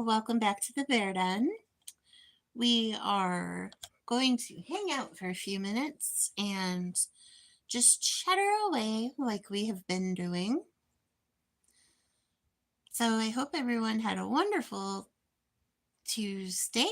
welcome back to the Bear Den. We are going to hang out for a few minutes and just chatter away like we have been doing. So I hope everyone had a wonderful Tuesday.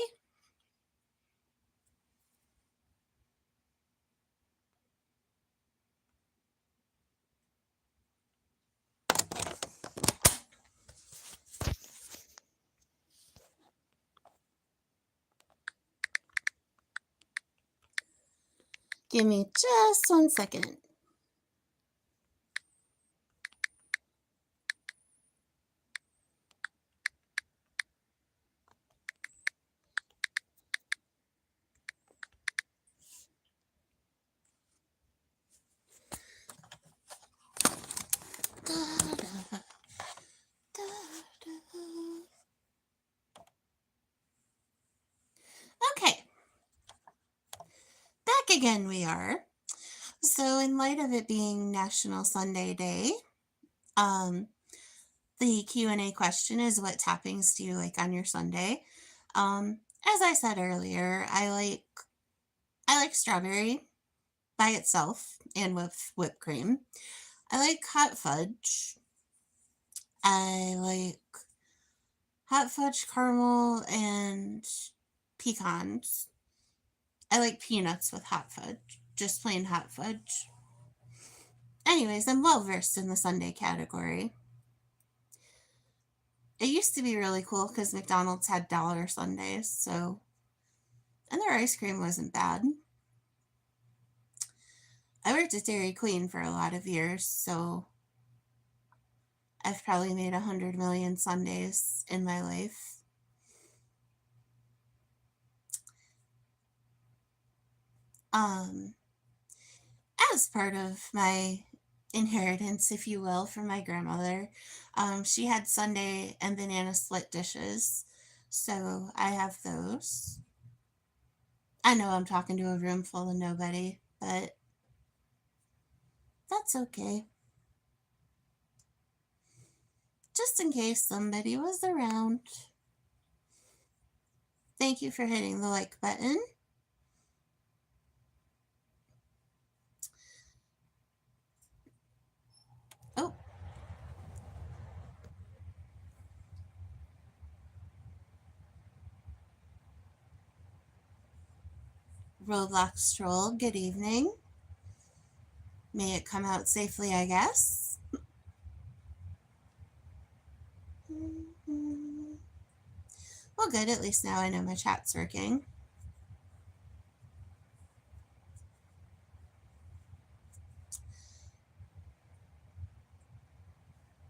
Give me just 1 second. Okay, back again we are. So in light of it being National Sunday Day, the Q&A question is, what toppings do you like on your sundae? As I said earlier, I like strawberry by itself and with whipped cream. I like hot fudge. I like hot fudge caramel and pecans. I like peanuts with hot fudge, just plain hot fudge. Anyways, I'm well versed in the sundae category. It used to be really cool because McDonald's had dollar sundaes, and their ice cream wasn't bad. I worked at Dairy Queen for a lot of years, so I've probably made 100 million sundaes in my life. As part of my inheritance, if you will, from my grandmother, she had sundae and banana split dishes, so I have those. I know I'm talking to a room full of nobody, but that's okay. Just in case somebody was around. Thank you for hitting the like button. Oh. Roblox Troll, good evening. May it come out safely, I guess. Well, good, at least now I know my chat's working.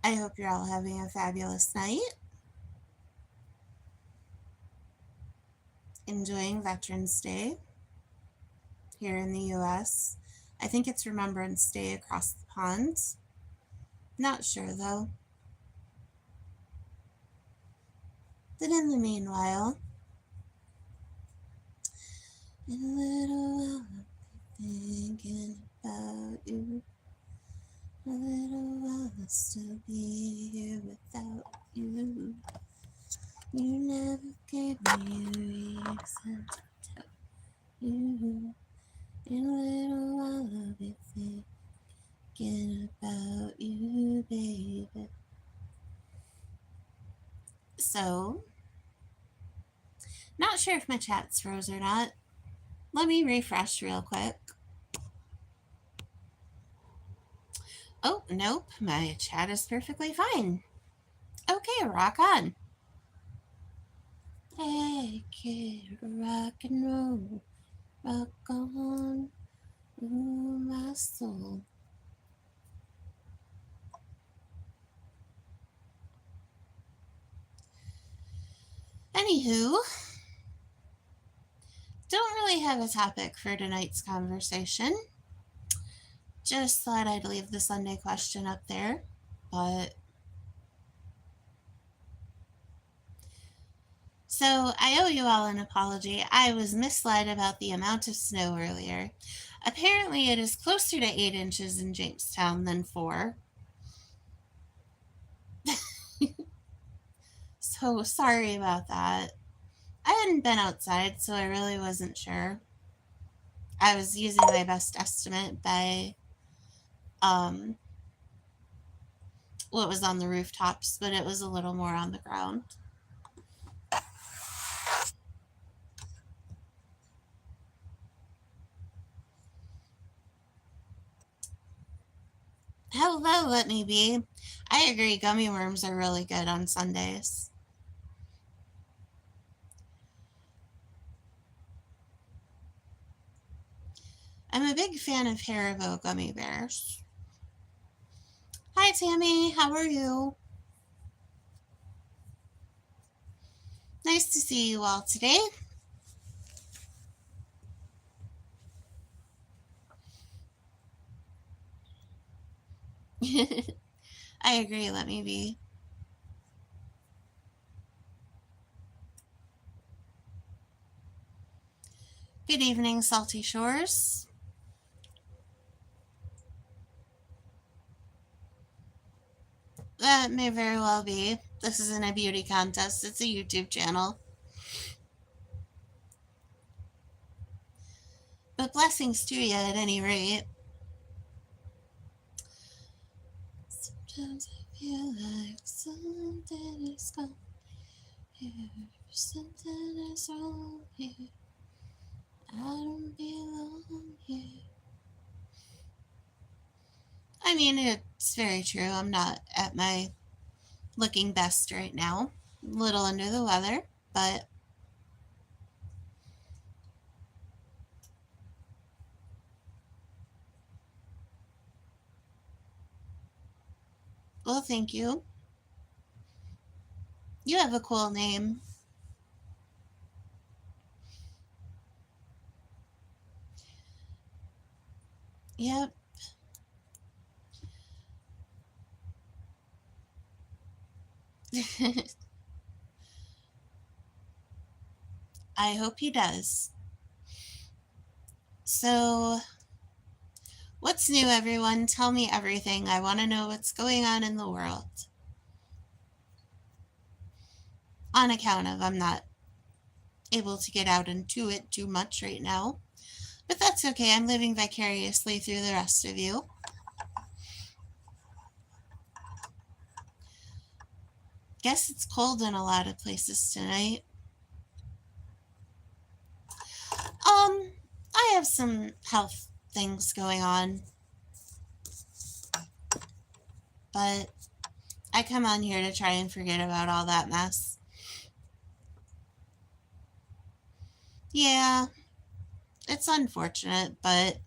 I hope you're all having a fabulous night. Enjoying Veterans Day here in the US. I think it's Remembrance Day across the pond. Not sure though. But in the meanwhile, in a little while I'll be thinking about you. A little while I'll still be here without you. You never gave me a reason to tell you. In a little while I'll be thinking about you, baby. So, not sure if my chat's froze or not. Let me refresh real quick. Oh, nope, my chat is perfectly fine. Okay, rock on. Hey, kid, rock and roll, rock on, ooh, my soul. Anywho, don't really have a topic for tonight's conversation. Just thought I'd leave the Sunday question up there, but so I owe you all an apology. I was misled about the amount of snow earlier. Apparently, it is closer to 8 inches in Jamestown than 4. So Oh, sorry about that. I hadn't been outside, so I really wasn't sure. I was using my best estimate by um, what was on the rooftops, but it was a little more on the ground. Hello, let me be. I agree, gummy worms are really good on Sundays. I'm a big fan of Haribo gummy bears. Hi, Tammy. How are you? Nice to see you all today. I agree, let me be. Good evening, Salty Shores. That may very well be. This isn't a beauty contest, it's a YouTube channel. But blessings to you at any rate. Sometimes I feel like something is gone here. Something is wrong here. I don't belong here. I mean, it's very true. I'm not at my looking best right now. A little under the weather, but well, thank you. You have a cool name. Yep. I hope he does. So, what's new, everyone? Tell me everything. I want to know what's going on in the world. On account of I'm not able to get out into it too much right now. But that's okay. I'm living vicariously through the rest of you. Guess it's cold in a lot of places tonight. I have some health things going on. But I come on here to try and forget about all that mess. Yeah, it's unfortunate, but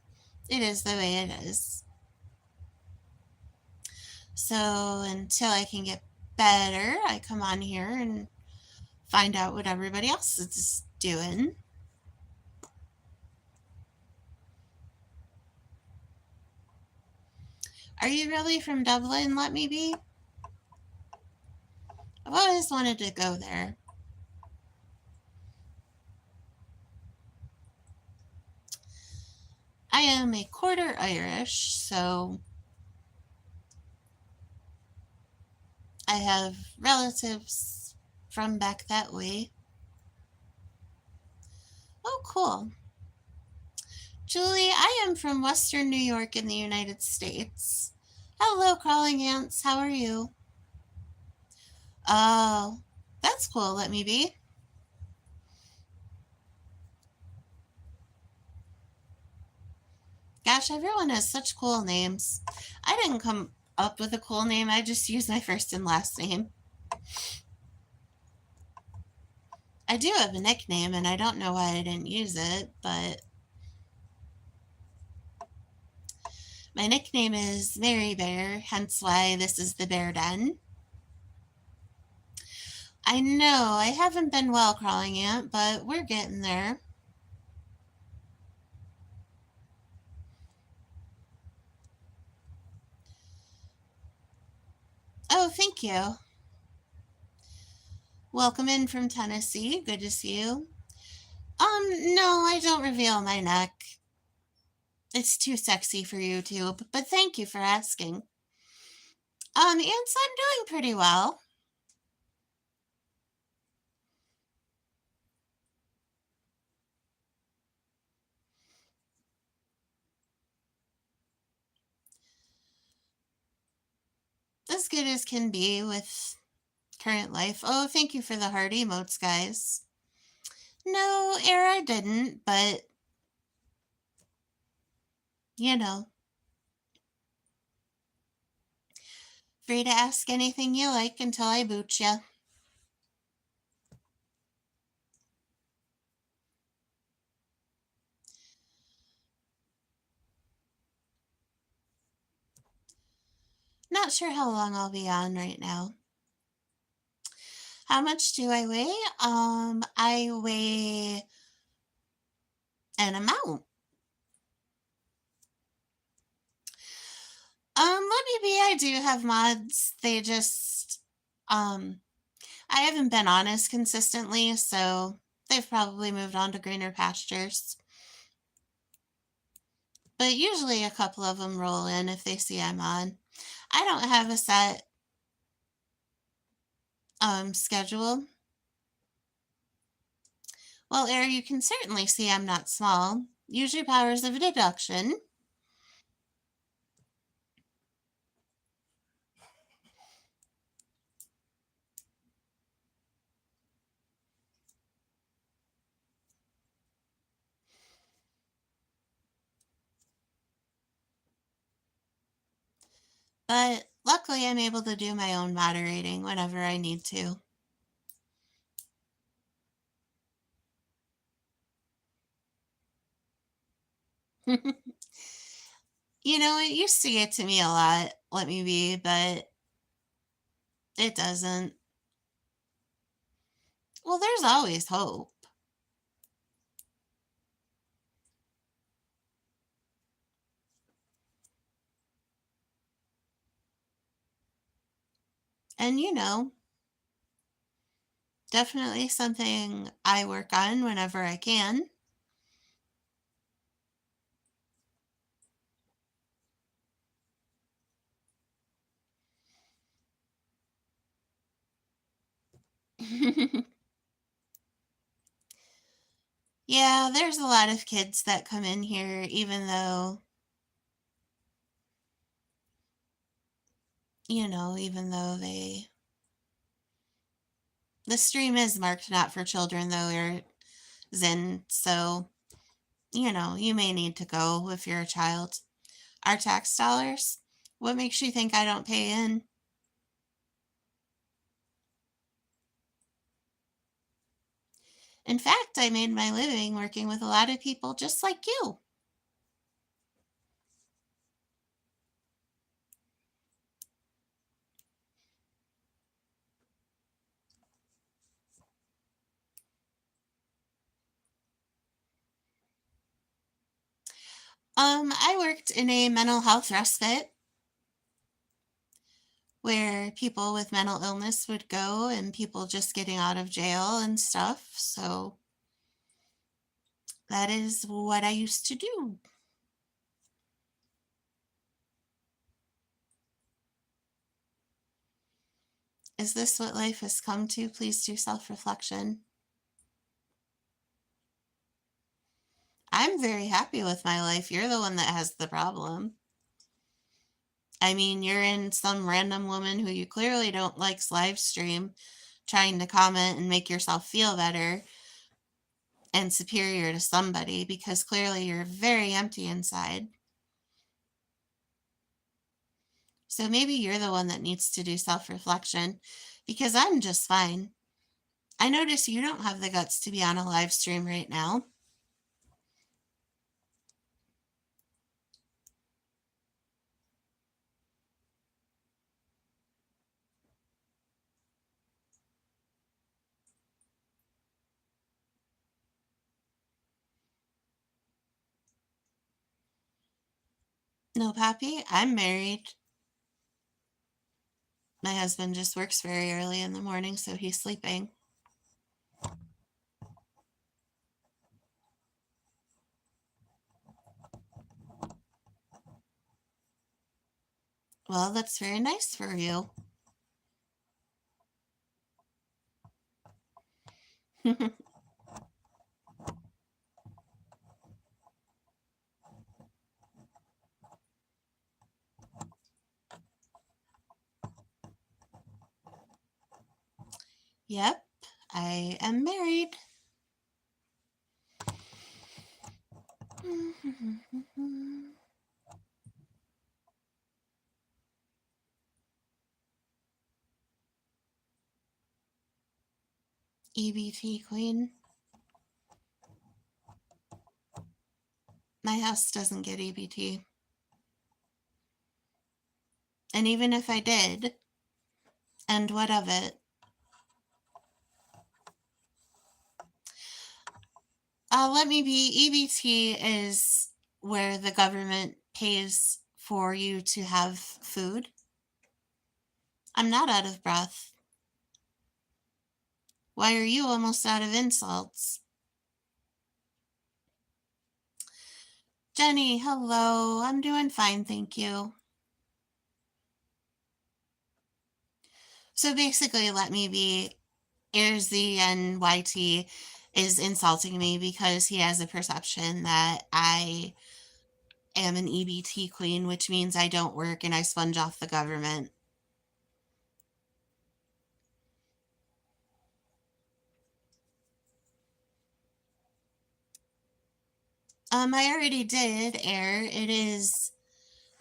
it is the way it is. So until I can get better, I come on here and find out what everybody else is doing. Are you really from Dublin? Let me be. I've always wanted to go there. I am a quarter Irish, so I have relatives from back that way. Oh, cool. Julie, I am from Western New York in the United States. Hello, crawling ants. How are you? Oh, that's cool. Let me be. Gosh, everyone has such cool names. I didn't come up with a cool name. I just used my first and last name. I do have a nickname, and I don't know why I didn't use it, but my nickname is Mary Bear, hence why this is the Bear Den. I know I haven't been well, crawling ant, but we're getting there. Oh, thank you. Welcome in from Tennessee. Good to see you. No, I don't reveal my neck. It's too sexy for YouTube, but thank you for asking. Ants, I'm doing pretty well. as good as can be with current life. Oh, thank you for the heart emotes, guys. No, Era didn't, but you know, free to ask anything you like until I boot ya. Not sure how long I'll be on right now. How much do I weigh? I weigh an amount. Let me be. I do have mods. They just, um, I haven't been honest consistently, so they've probably moved on to greener pastures. But usually a couple of them roll in if they see I'm on. I don't have a set schedule. Well, Air, you can certainly see I'm not small. Use your powers of deduction. But luckily, I'm able to do my own moderating whenever I need to. You know, it used to get to me a lot, let me be, but it doesn't. Well, there's always hope. And, you know, definitely something I work on whenever I can. Yeah, there's a lot of kids that come in here, even though, even though the stream is marked not for children, though, or Zen, so, you may need to go if you're a child. Our tax dollars? What makes you think I don't pay in? In fact, I made my living working with a lot of people just like you. I worked in a mental health respite where people with mental illness would go and people just getting out of jail and stuff. So that is what I used to do. Is this what life has come to? Please do self reflection. I'm very happy with my life. You're the one that has the problem. I mean, you're in some random woman who you clearly don't like's live stream trying to comment and make yourself feel better and superior to somebody because clearly you're very empty inside. So maybe you're the one that needs to do self reflection because I'm just fine. I notice you don't have the guts to be on a live stream right now. No, Pappy, I'm married. My husband just works very early in the morning, so he's sleeping. Well, that's very nice for you. Yep, I am married. EBT queen. My house doesn't get EBT. And even if I did, and what of it? Let me be. EBT is where the government pays for you to have food. I'm not out of breath. Why are you almost out of insults? Jenny, hello. I'm doing fine, thank you. So basically, let me be. AirZNYT is insulting me because he has a perception that I am an EBT queen, which means I don't work and I sponge off the government. I already did, Air. It is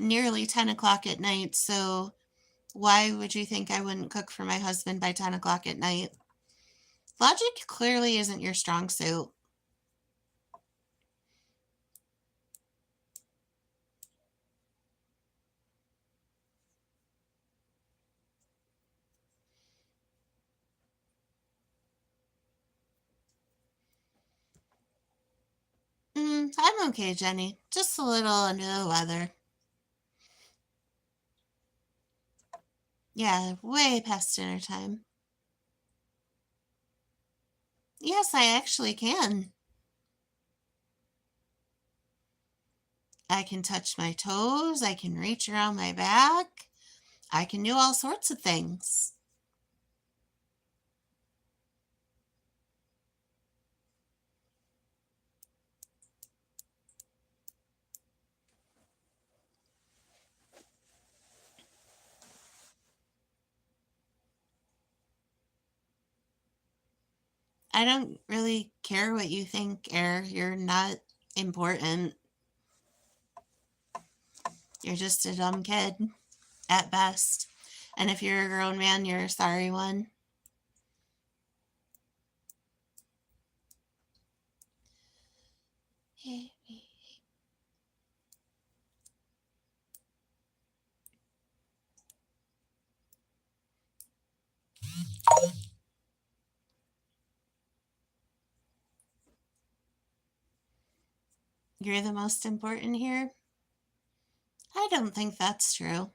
nearly 10 o'clock at night, so why would you think I wouldn't cook for my husband by 10 o'clock at night? Logic clearly isn't your strong suit. I'm okay, Jenny. Just a little under the weather. Yeah, way past dinner time. Yes, I actually can. I can touch my toes. I can reach around my back. I can do all sorts of things. I don't really care what you think, Air. You're not important. You're just a dumb kid at best. And if you're a grown man, you're a sorry one. You're the most important here? I don't think that's true.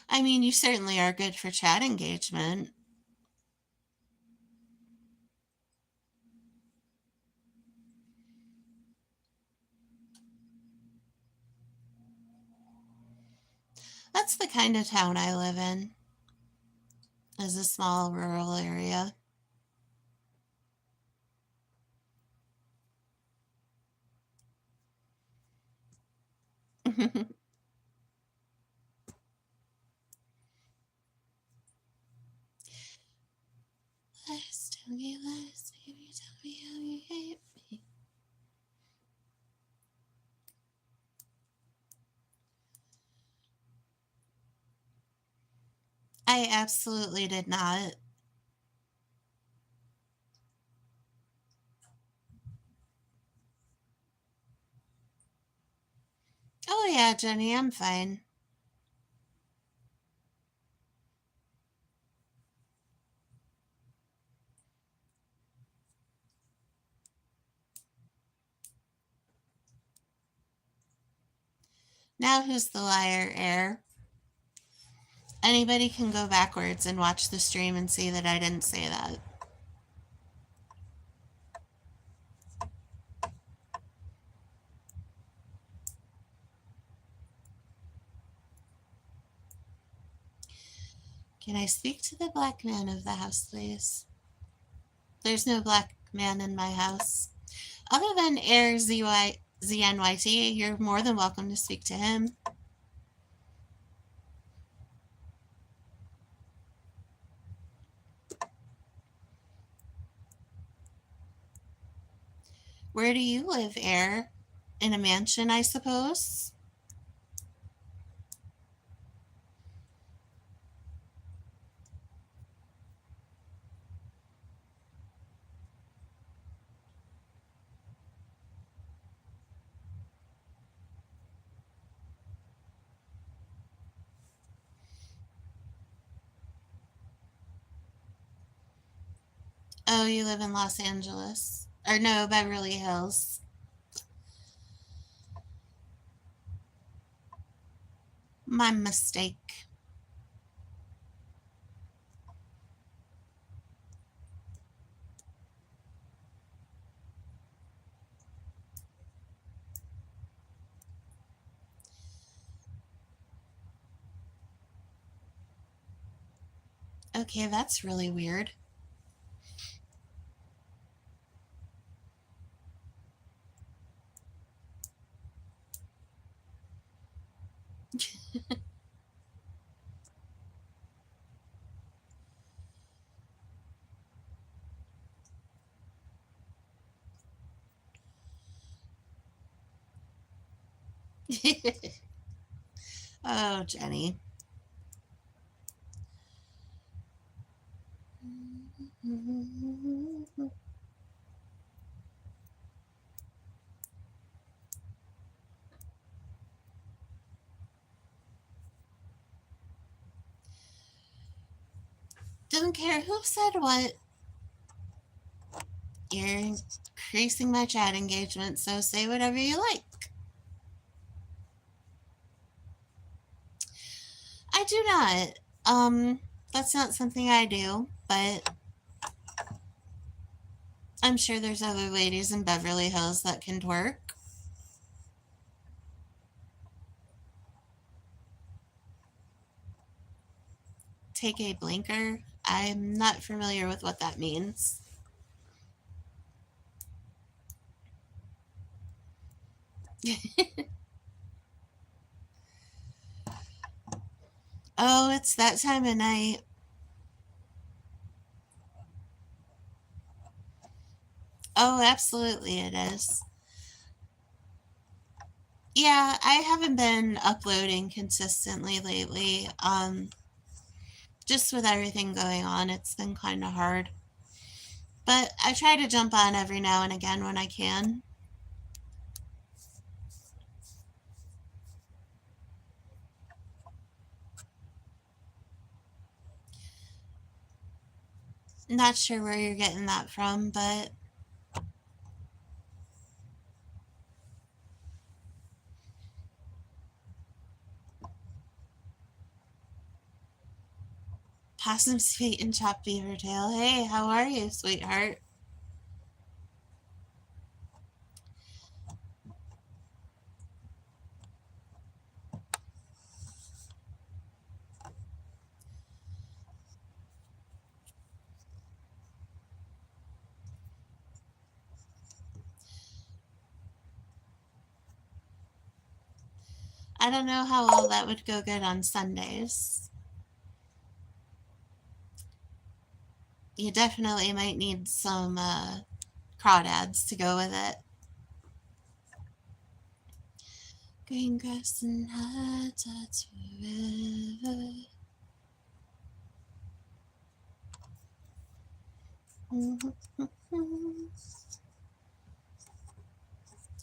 I mean, you certainly are good for chat engagement. That's the kind of town I live in, is a small rural area. Last, tell me last, baby, tell me how you hate me. I absolutely did not. Oh, yeah, Jenny, I'm fine. Now who's the liar, Air? Anybody can go backwards and watch the stream and see that I didn't say that. Can I speak to the black man of the house, please? There's no black man in my house. Other than Air ZNYT, you're more than welcome to speak to him. Where do you live, Air? In a mansion, I suppose? Oh, you live in Los Angeles. Or no, Beverly Hills. My mistake. Okay, that's really weird. Oh, Jenny. Don't care who said what. You're increasing my chat engagement, so say whatever you like. I do not. That's not something I do, but I'm sure there's other ladies in Beverly Hills that can twerk. Take a blinker. I'm not familiar with what that means. Oh, it's that time of night. Oh, absolutely it is. Yeah, I haven't been uploading consistently lately. Just with everything going on, it's been kind of hard. But I try to jump on every now and again when I can. Not sure where you're getting that from, but possum's feet and chopped beaver tail. Hey, how are you, sweetheart? I don't know how well that would go good on Sundays. You definitely might need some crawdads to go with it. Green grass and hot dogs forever.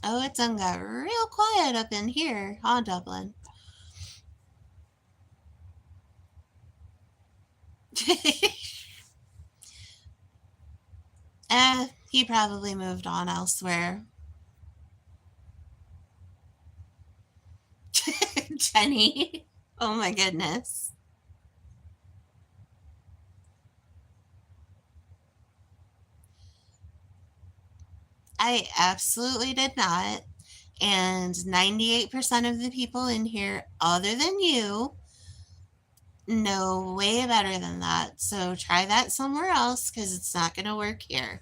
Oh, it done got real quiet up in here, huh, Dublin? He probably moved on elsewhere. Jenny. Oh my goodness. I absolutely did not. And 98% of the people in here, other than you, know way better than that. So try that somewhere else because it's not going to work here.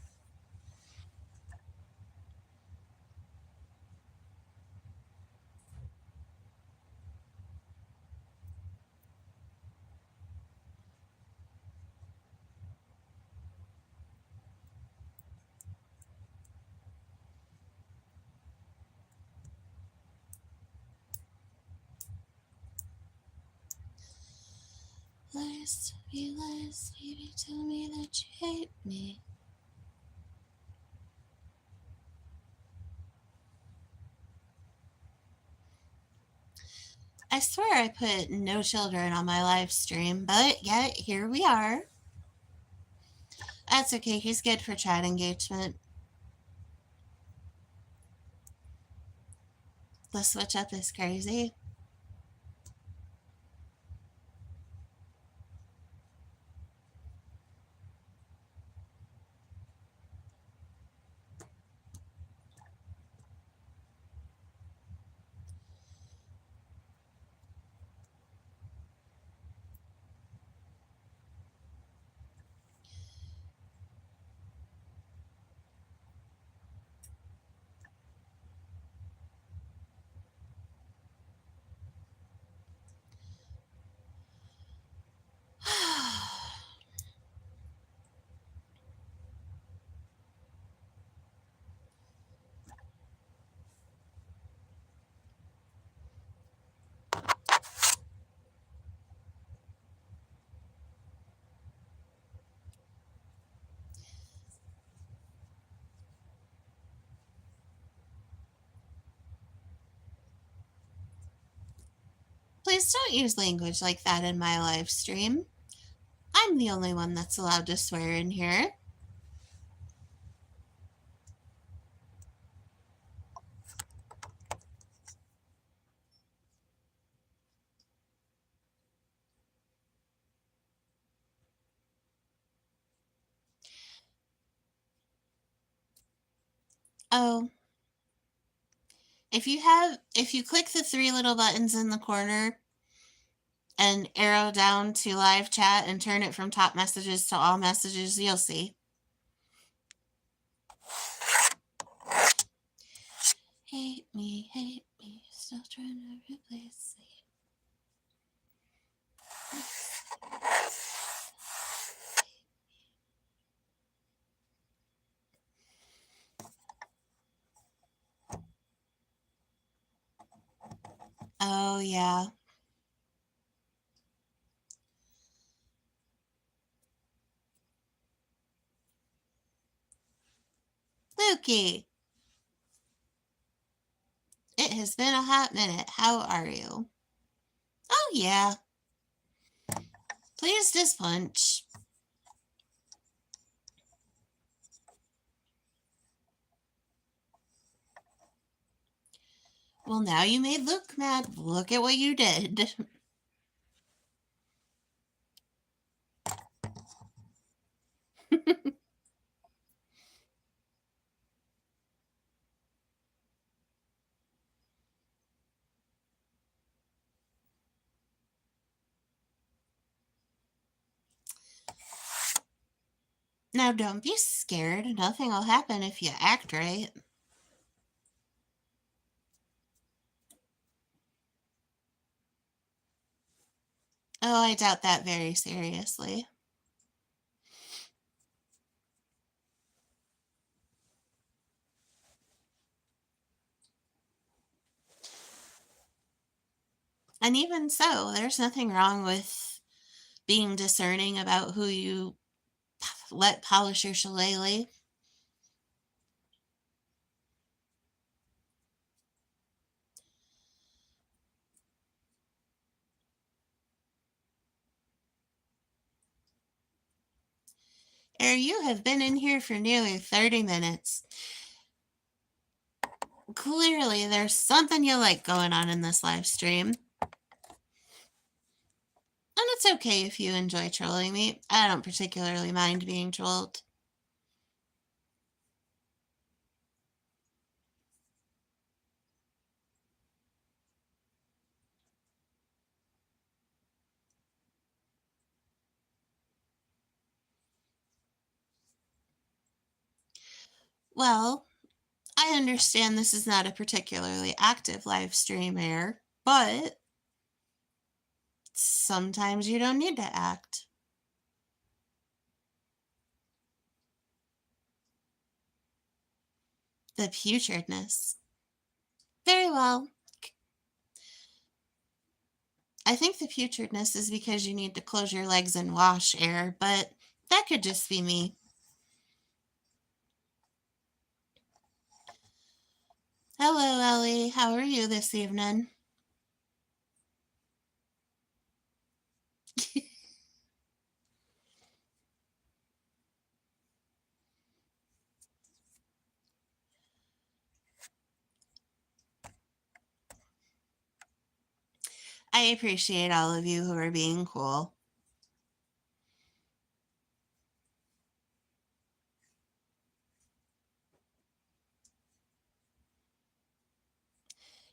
Lies, three lies, baby, tell me that you hate me. I swear I put no children on my live stream, but yet here we are. That's okay, he's good for chat engagement. The switch up is crazy. Please don't use language like that in my live stream. I'm the only one that's allowed to swear in here. Oh, if you click the three little buttons in the corner and arrow down to live chat and turn it from top messages to all messages, you'll see. Hate me, still trying to replace me. Oh, yeah. Lukey, it has been a hot minute. How are you? Oh, yeah. Please just punch. Well, now you made Luke mad. Look at what you did. Now, don't be scared. Nothing will happen if you act right. Oh, I doubt that very seriously. And even so, there's nothing wrong with being discerning about who you let polish your shillelagh. You have been in here for nearly 30 minutes. Clearly, there's something you like going on in this live stream. And it's okay if you enjoy trolling me. I don't particularly mind being trolled. Well, I understand this is not a particularly active live stream air, but sometimes you don't need to act. The putridness. Very well. I think the putridness is because you need to close your legs and wash air, but that could just be me. Hello, Ellie. How are you this evening? I appreciate all of you who are being cool.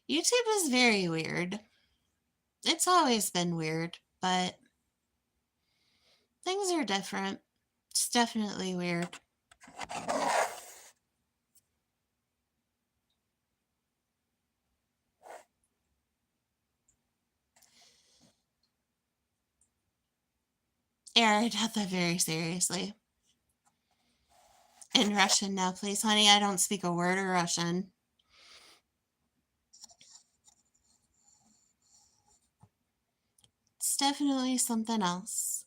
YouTube is very weird. It's always been weird, but things are different. It's definitely weird. Yeah, I doubt that very seriously. In Russian now, please, honey. I don't speak a word of Russian. It's definitely something else.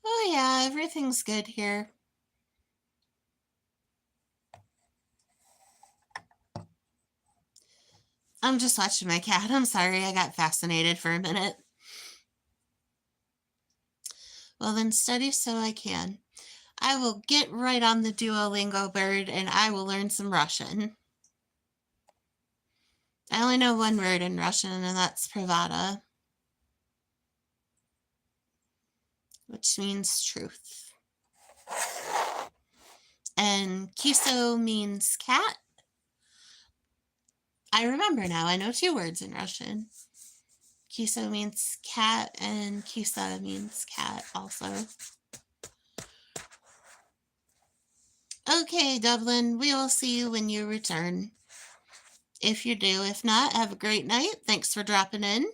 Oh, yeah, everything's good here. I'm just watching my cat. I'm sorry, I got fascinated for a minute. Well, then study so I can. I will get right on the Duolingo bird and I will learn some Russian. I only know one word in Russian, and that's pravada, which means truth. And kiso means cat. I remember now. I know two words in Russian. Kiso means cat, and kisa means cat also. Okay, Dublin, we will see you when you return. If you do. If not, have a great night. Thanks for dropping in.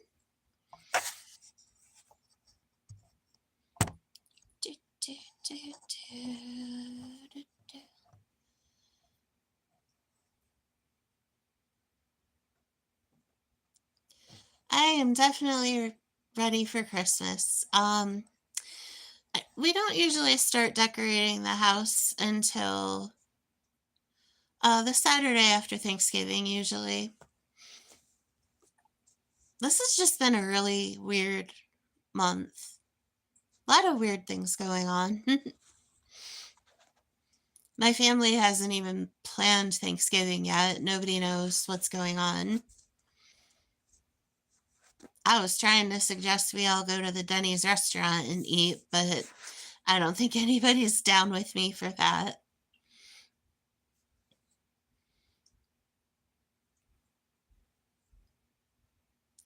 I am definitely ready for Christmas. We don't usually start decorating the house until the Saturday after Thanksgiving, usually. This has just been a really weird month. A lot of weird things going on. My family hasn't even planned Thanksgiving yet. Nobody knows what's going on. I was trying to suggest we all go to the Denny's restaurant and eat, but I don't think anybody's down with me for that.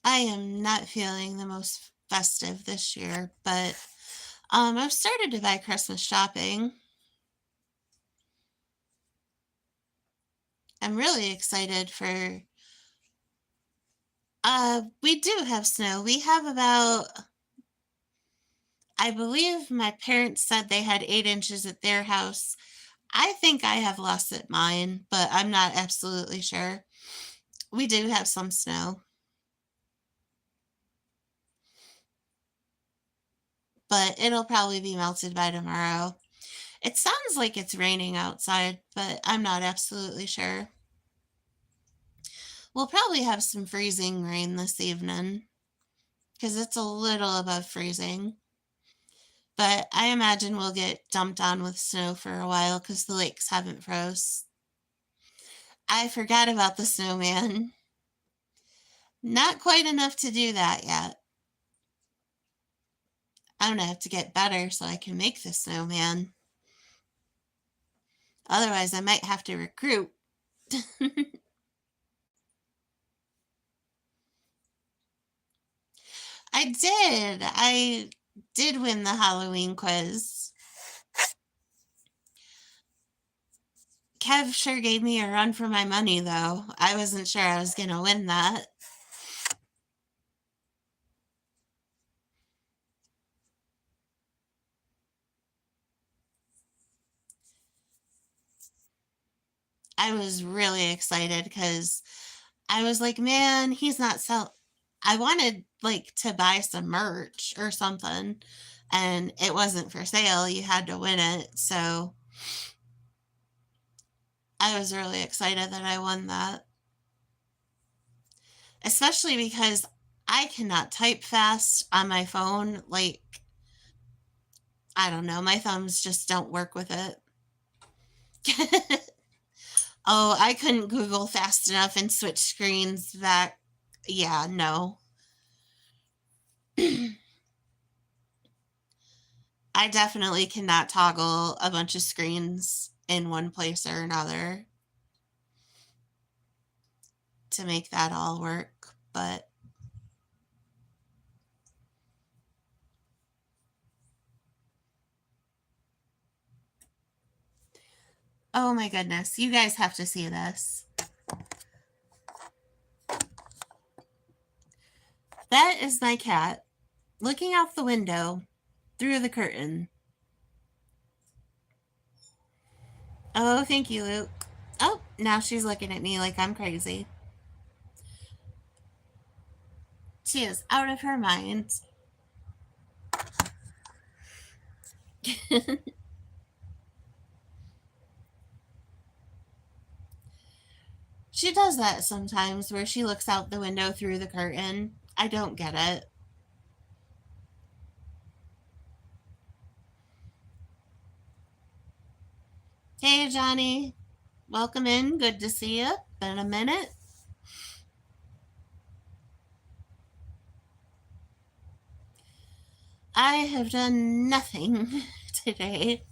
I am not feeling the most festive this year, but I've started to buy Christmas shopping. I'm really excited for. We do have snow. We have about. I believe my parents said they had 8 inches at their house. I think I have less at mine, but I'm not absolutely sure. We do have some snow, but it'll probably be melted by tomorrow. It sounds like it's raining outside, but I'm not absolutely sure. We'll probably have some freezing rain this evening because it's a little above freezing. But I imagine we'll get dumped on with snow for a while because the lakes haven't froze. I forgot about the snowman. Not quite enough to do that yet. I'm gonna have to get better so I can make the snowman. Otherwise, I might have to recruit. I did win the Halloween quiz. Kev sure gave me a run for my money, though. I wasn't sure I was going to win that. I was really excited because I was like, man, he's not sell. I wanted like to buy some merch or something, and it wasn't for sale. You had to win it. So I was really excited that I won that, especially because I cannot type fast on my phone. Like, I don't know, my thumbs just don't work with it. Oh, I couldn't Google fast enough and switch screens back. Yeah, no. I definitely cannot toggle a bunch of screens in one place or another to make that all work. But oh my goodness, you guys have to see this. That is my cat looking out the window through the curtain. Oh, thank you, Luke. Oh, now she's looking at me like I'm crazy. She is out of her mind. She does that sometimes where she looks out the window through the curtain. I don't get it. Hey, Johnny. Welcome in. Good to see you. Been a minute. I have done nothing today.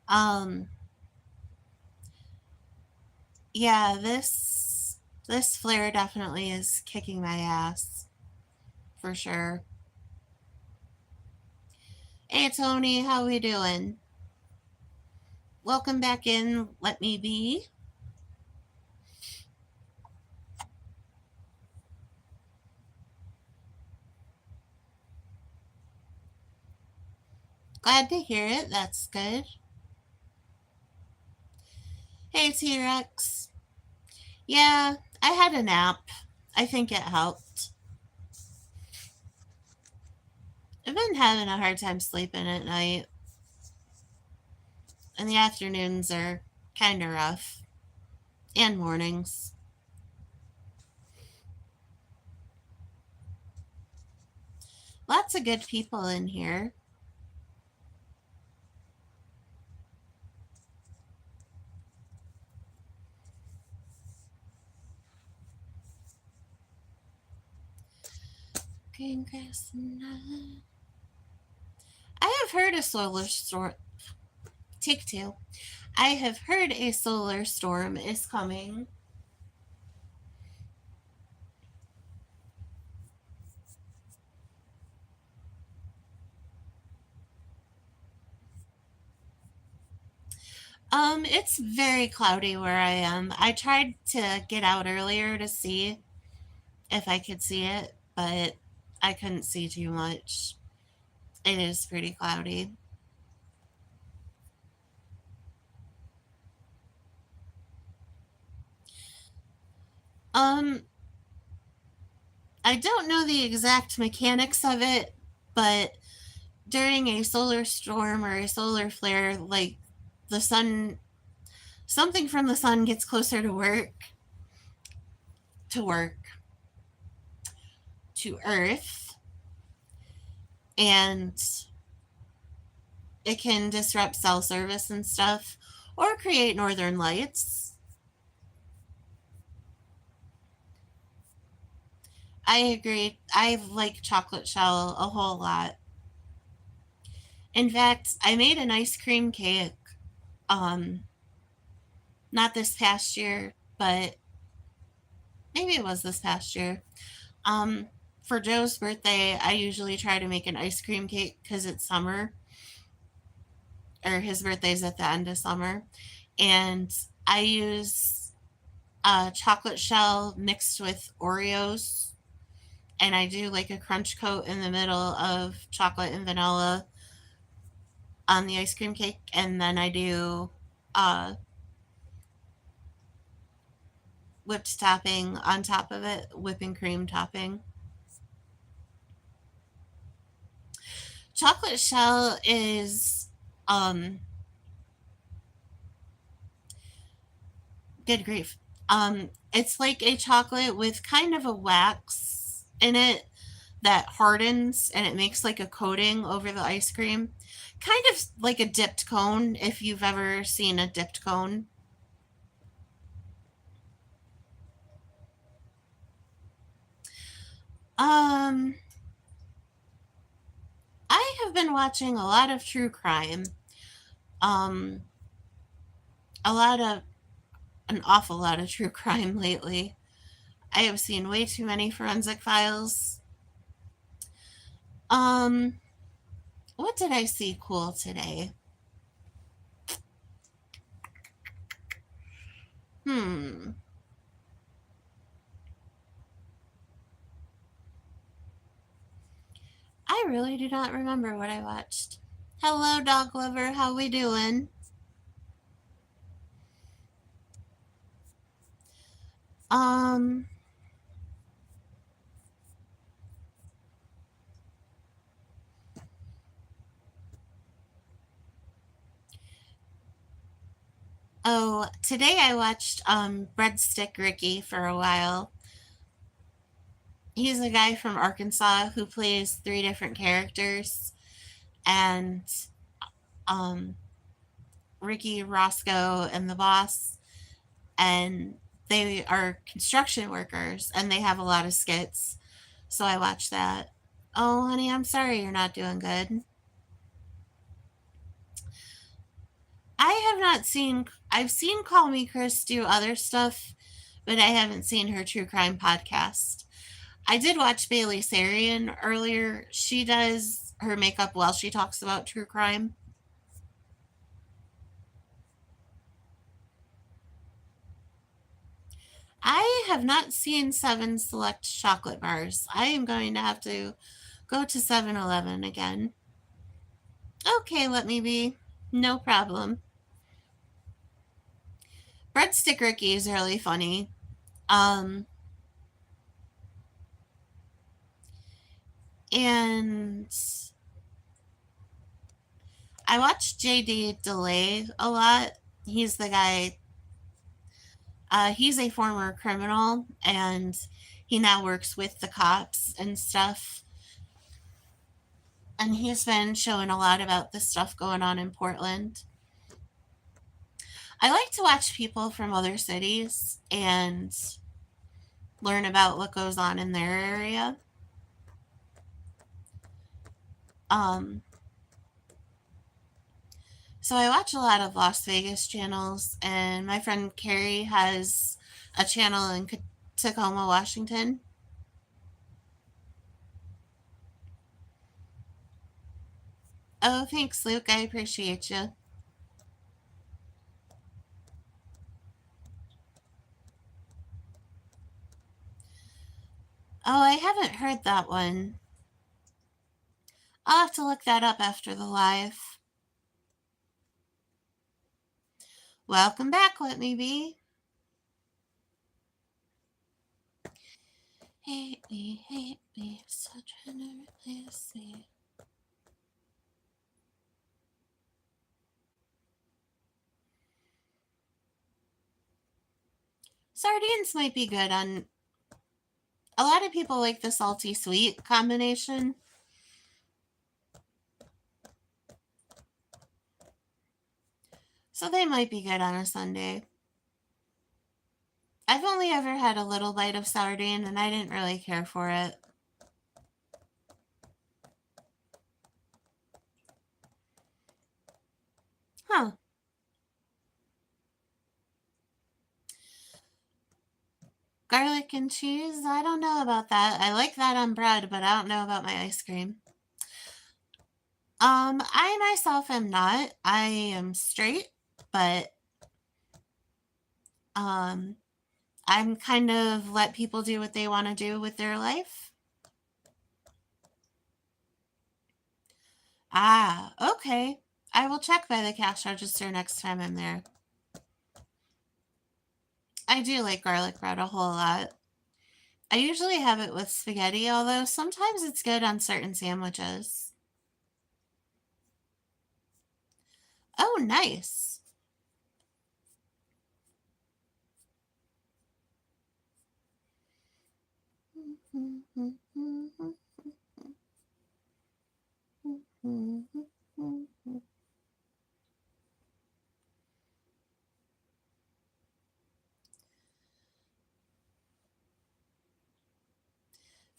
Um, yeah, this flare definitely is kicking my ass for sure. Hey Tony, how we doing? Welcome back in. Let me be. Glad to hear it. That's good. Hey T Rex. Yeah, I had a nap. I think it helped. I've been having a hard time sleeping at night, and the afternoons are kind of rough, and mornings. Lots of good people in here. I have heard a solar storm. Take two. I have heard a solar storm is coming. It's very cloudy where I am. I tried to get out earlier to see if I could see it, but I couldn't see too much. It is pretty cloudy. Um, I don't know the exact mechanics of it, but during a solar storm or a solar flare, like the sun, something from the sun gets closer to work, to Earth, and it can disrupt cell service and stuff or create northern lights. I agree. I like chocolate shell a whole lot. In fact, I made an ice cream cake um not this past year, but maybe it was this past year. Um for Joe's birthday, I usually try to make an ice cream cake cuz it's summer. or his birthday's at the end of summer, and I use chocolate shell mixed with Oreos, and I do like a crunch coat in the middle of chocolate and vanilla on the ice cream cake, and then I do uh, whipped topping on top of it, whipping cream topping. Chocolate shell is um good grief. It's like a chocolate with kind of a wax in it that hardens and it makes like a coating over the ice cream. Kind of like a dipped cone if you've ever seen a dipped cone. Um I have been watching a lot of true crime. Um a lot of an awful lot of true crime lately. I have seen way too many forensic files. Um what did I see cool today? Hmm. I really do not remember what I watched. Hello, dog lover. How we doing? Um. Oh, today I watched Breadstick Ricky for a while. He's a guy from Arkansas who plays three different characters, and um, Ricky, Roscoe, and the boss, and they are construction workers, and they have a lot of skits. So I watched that. Oh, honey, I'm sorry you're not doing good. I have not seen. I've seen Call Me Chris do other stuff, but I haven't seen her true crime podcast. I did watch Bailey Sarian earlier. She does her makeup while she talks about true crime. I have not seen Seven Select chocolate bars. I am going to have to go to 7-Eleven again. Okay, let me be. No problem. Breadstick Ricky is really funny. Um, and I watch JD Delay a lot. He's the guy, he's a former criminal and he now works with the cops and stuff. And he's been showing a lot about the stuff going on in Portland. I like to watch people from other cities and learn about what goes on in their area. Um, so I watch a lot of Las Vegas channels, and my friend Carrie has a channel in Tacoma, Washington. Oh, thanks, Luke. I appreciate you. Oh, I haven't heard that one. I'll have to look that up after the live. Welcome back, Let Me Be. Hate me, so trying to replace me. Sardines might be good on. A lot of people like the salty sweet combination. So they might be good on a Sunday. I've only ever had a little bite of sardine and I didn't really care for it. Huh. Garlic and cheese? I don't know about that. I like that on bread, but I don't know about my ice cream. I myself am not. I am straight, but um, I'm kind of let people do what they want to do with their life. Ah, okay. I will check by the cash register next time I'm there. I do like garlic bread a whole lot. I usually have it with spaghetti, although sometimes it's good on certain sandwiches. Oh, nice.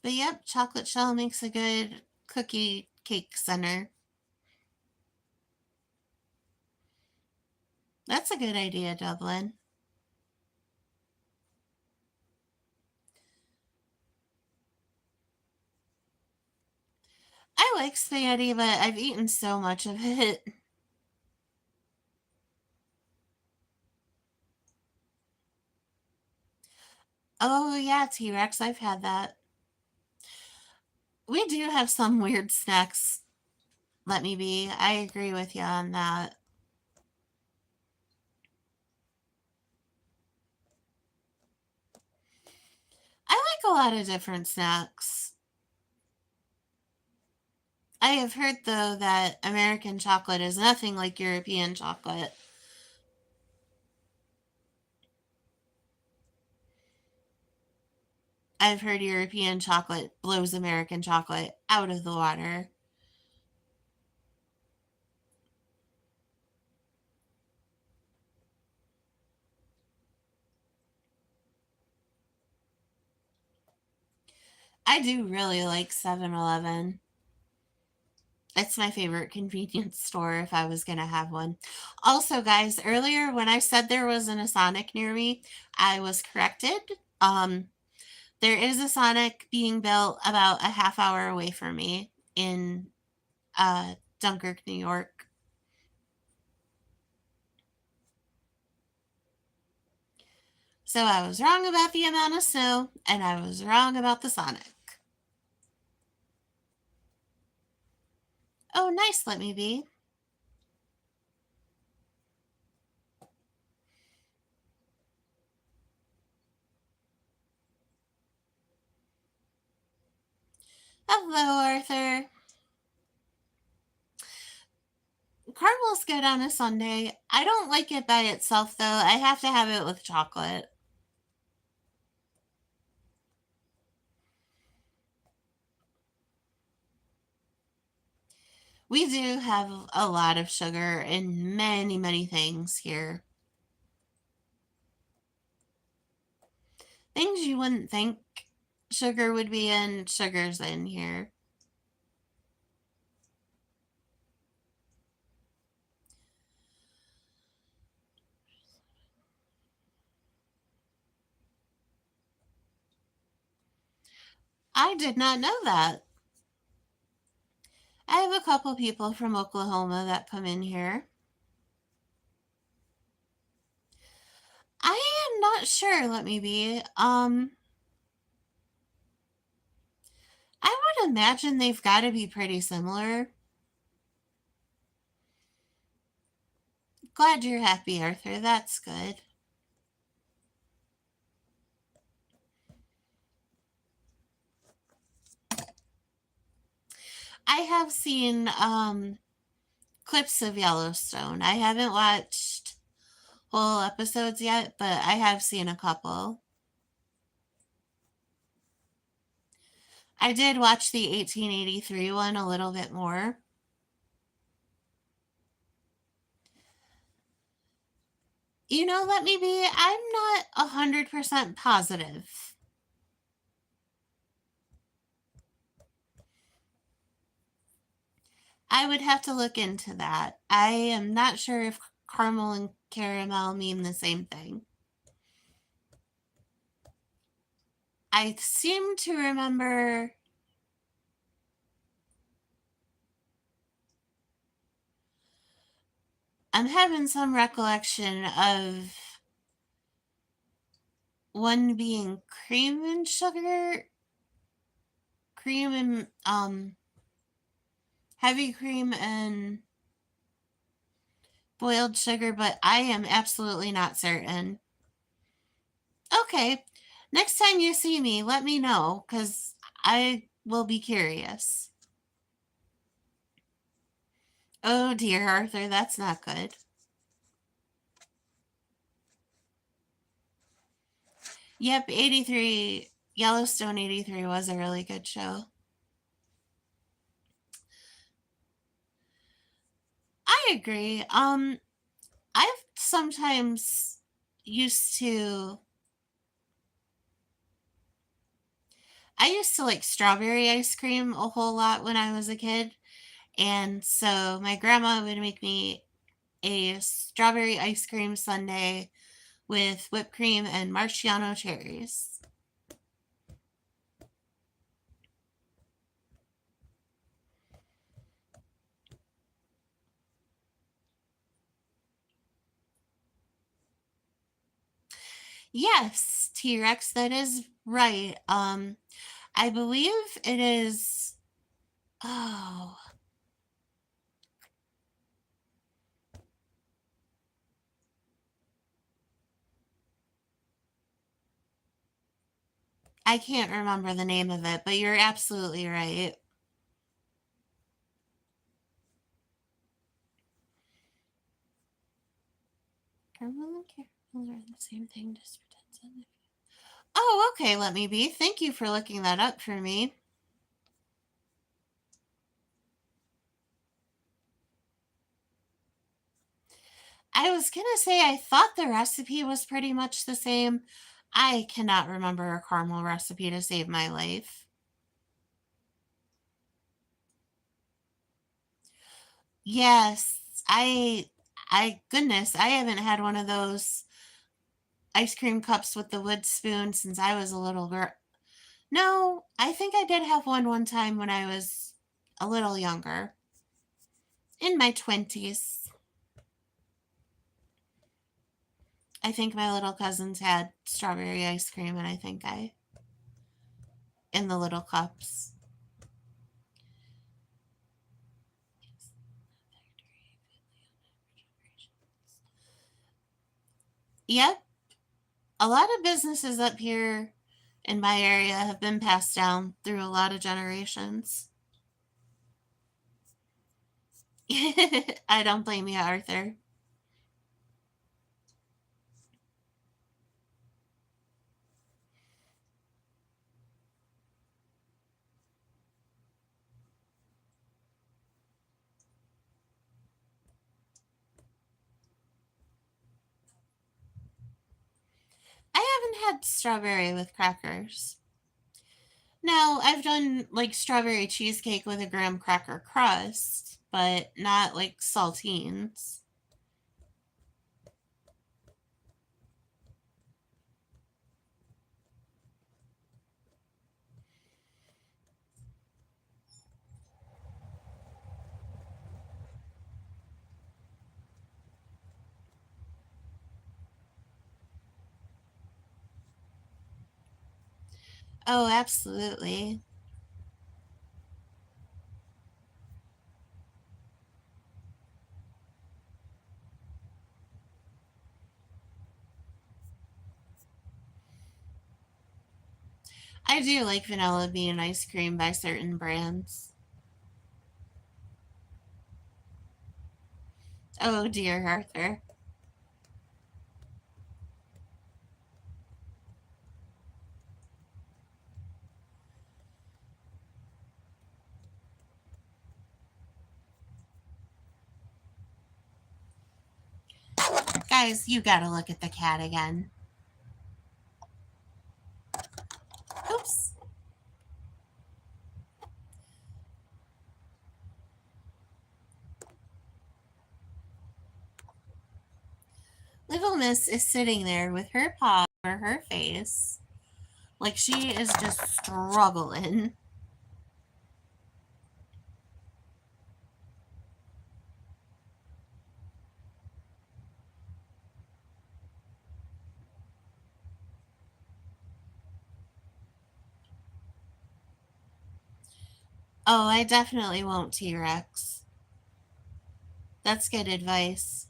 But yep, chocolate shell makes a good cookie cake center. That's a good idea, Dublin. I like spaghetti, but I've eaten so much of it. Oh, yeah, T Rex, I've had that. We do have some weird snacks. Let me be. I agree with you on that. I like a lot of different snacks. I have heard, though, that American chocolate is nothing like European chocolate. I've heard European chocolate blows American chocolate out of the water. I do really like 7-Eleven. It's my favorite convenience store if I was going to have one. Also, guys, earlier when I said there wasn't a Sonic near me, I was corrected. Um, there is a Sonic being built about a half hour away from me in Dunkirk, New York. So I was wrong about the amount of snow, and I was wrong about the Sonic. Oh, nice, let me be. Hello, Arthur. Caramel's good on a Sunday. I don't like it by itself, though. I have to have it with chocolate. We do have a lot of sugar in many, many things here. Things you wouldn't think sugar would be in, sugar's in here. I did not know that. I have a couple people from Oklahoma that come in here. I am not sure, let me be. I would imagine they've got to be pretty similar. Glad you're happy, Arthur. That's good. I have seen clips of Yellowstone. I haven't watched whole episodes yet, but I have seen a couple. I did watch the 1883 one a little bit more. Let me be. I'm not 100% positive. I would have to look into that. I am not sure if caramel and caramel mean the same thing. I seem to remember I'm having some recollection of one being cream and sugar, cream and heavy cream and boiled sugar, but I am absolutely not certain. Okay, next time you see me, let me know because I will be curious. Oh dear, Arthur, that's not good. Yep, 83, Yellowstone 83 was a really good show. I agree. I've sometimes used to I used to like strawberry ice cream a whole lot when I was a kid. And so my grandma would make me a strawberry ice cream sundae with whipped cream and Marciano cherries. Yes, T Rex, that is right. I believe it is. Oh, I can't remember the name of it, but you're absolutely right. Caramel and caramel are the same thing, just pretend. Oh, okay, let me be. Thank you for looking that up for me. I was gonna say I thought the recipe was pretty much the same. I cannot remember a caramel recipe to save my life. Yes, I goodness, I haven't had one of those ice cream cups with the wood spoon since I was a little girl. No, I think I did have one time when I was a little younger, in my 20s. I think my little cousins had strawberry ice cream, and I think I in the little cups. Yep, a lot of businesses up here in my area have been passed down through a lot of generations. I don't blame you, Arthur. I haven't had strawberry with crackers. Now, I've done like strawberry cheesecake with a graham cracker crust, but not like saltines. Oh, absolutely. I do like vanilla bean ice cream by certain brands. Oh dear, Arthur. Guys, you gotta look at the cat again. Oops. Little Miss is sitting there with her paw over her face, like she is just struggling. Oh, I definitely won't T-Rex. That's good advice.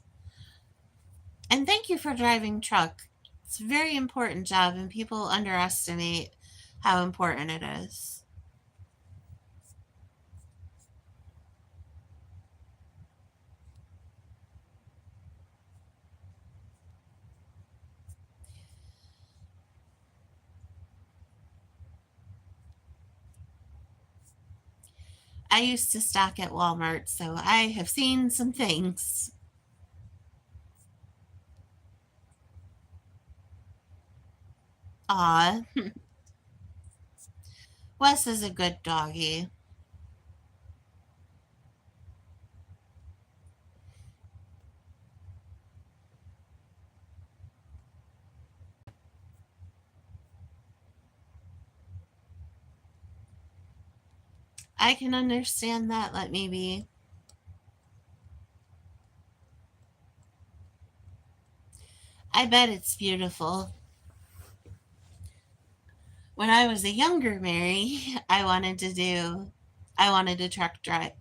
And thank you for driving truck. It's a very important job, and people underestimate how important it is. I used to stock at Walmart, so I have seen some things. Aw, Wes is a good doggy. I can understand that. Let me be. I bet it's beautiful. When I was a younger Mary, I wanted to truck drive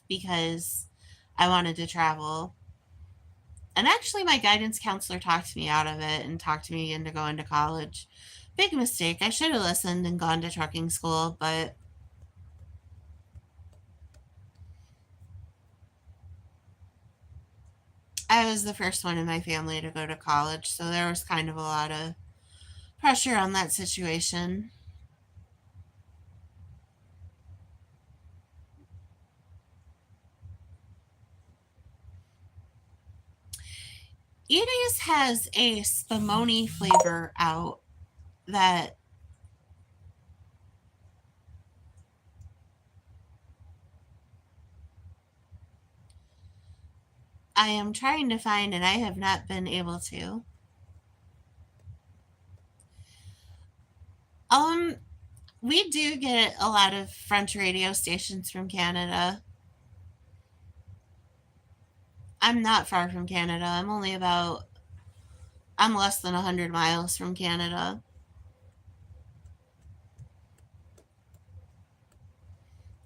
because I wanted to travel. And actually, my guidance counselor talked me out of it and talked me into going to college. Big mistake. I should have listened and gone to trucking school, but I was the first one in my family to go to college, so there was kind of a lot of pressure on that situation. Edie's has a spumoni flavor out that I am trying to find and I have not been able to. Um, we do get a lot of French radio stations from Canada. I'm not far from Canada. I'm less than 100 miles from Canada.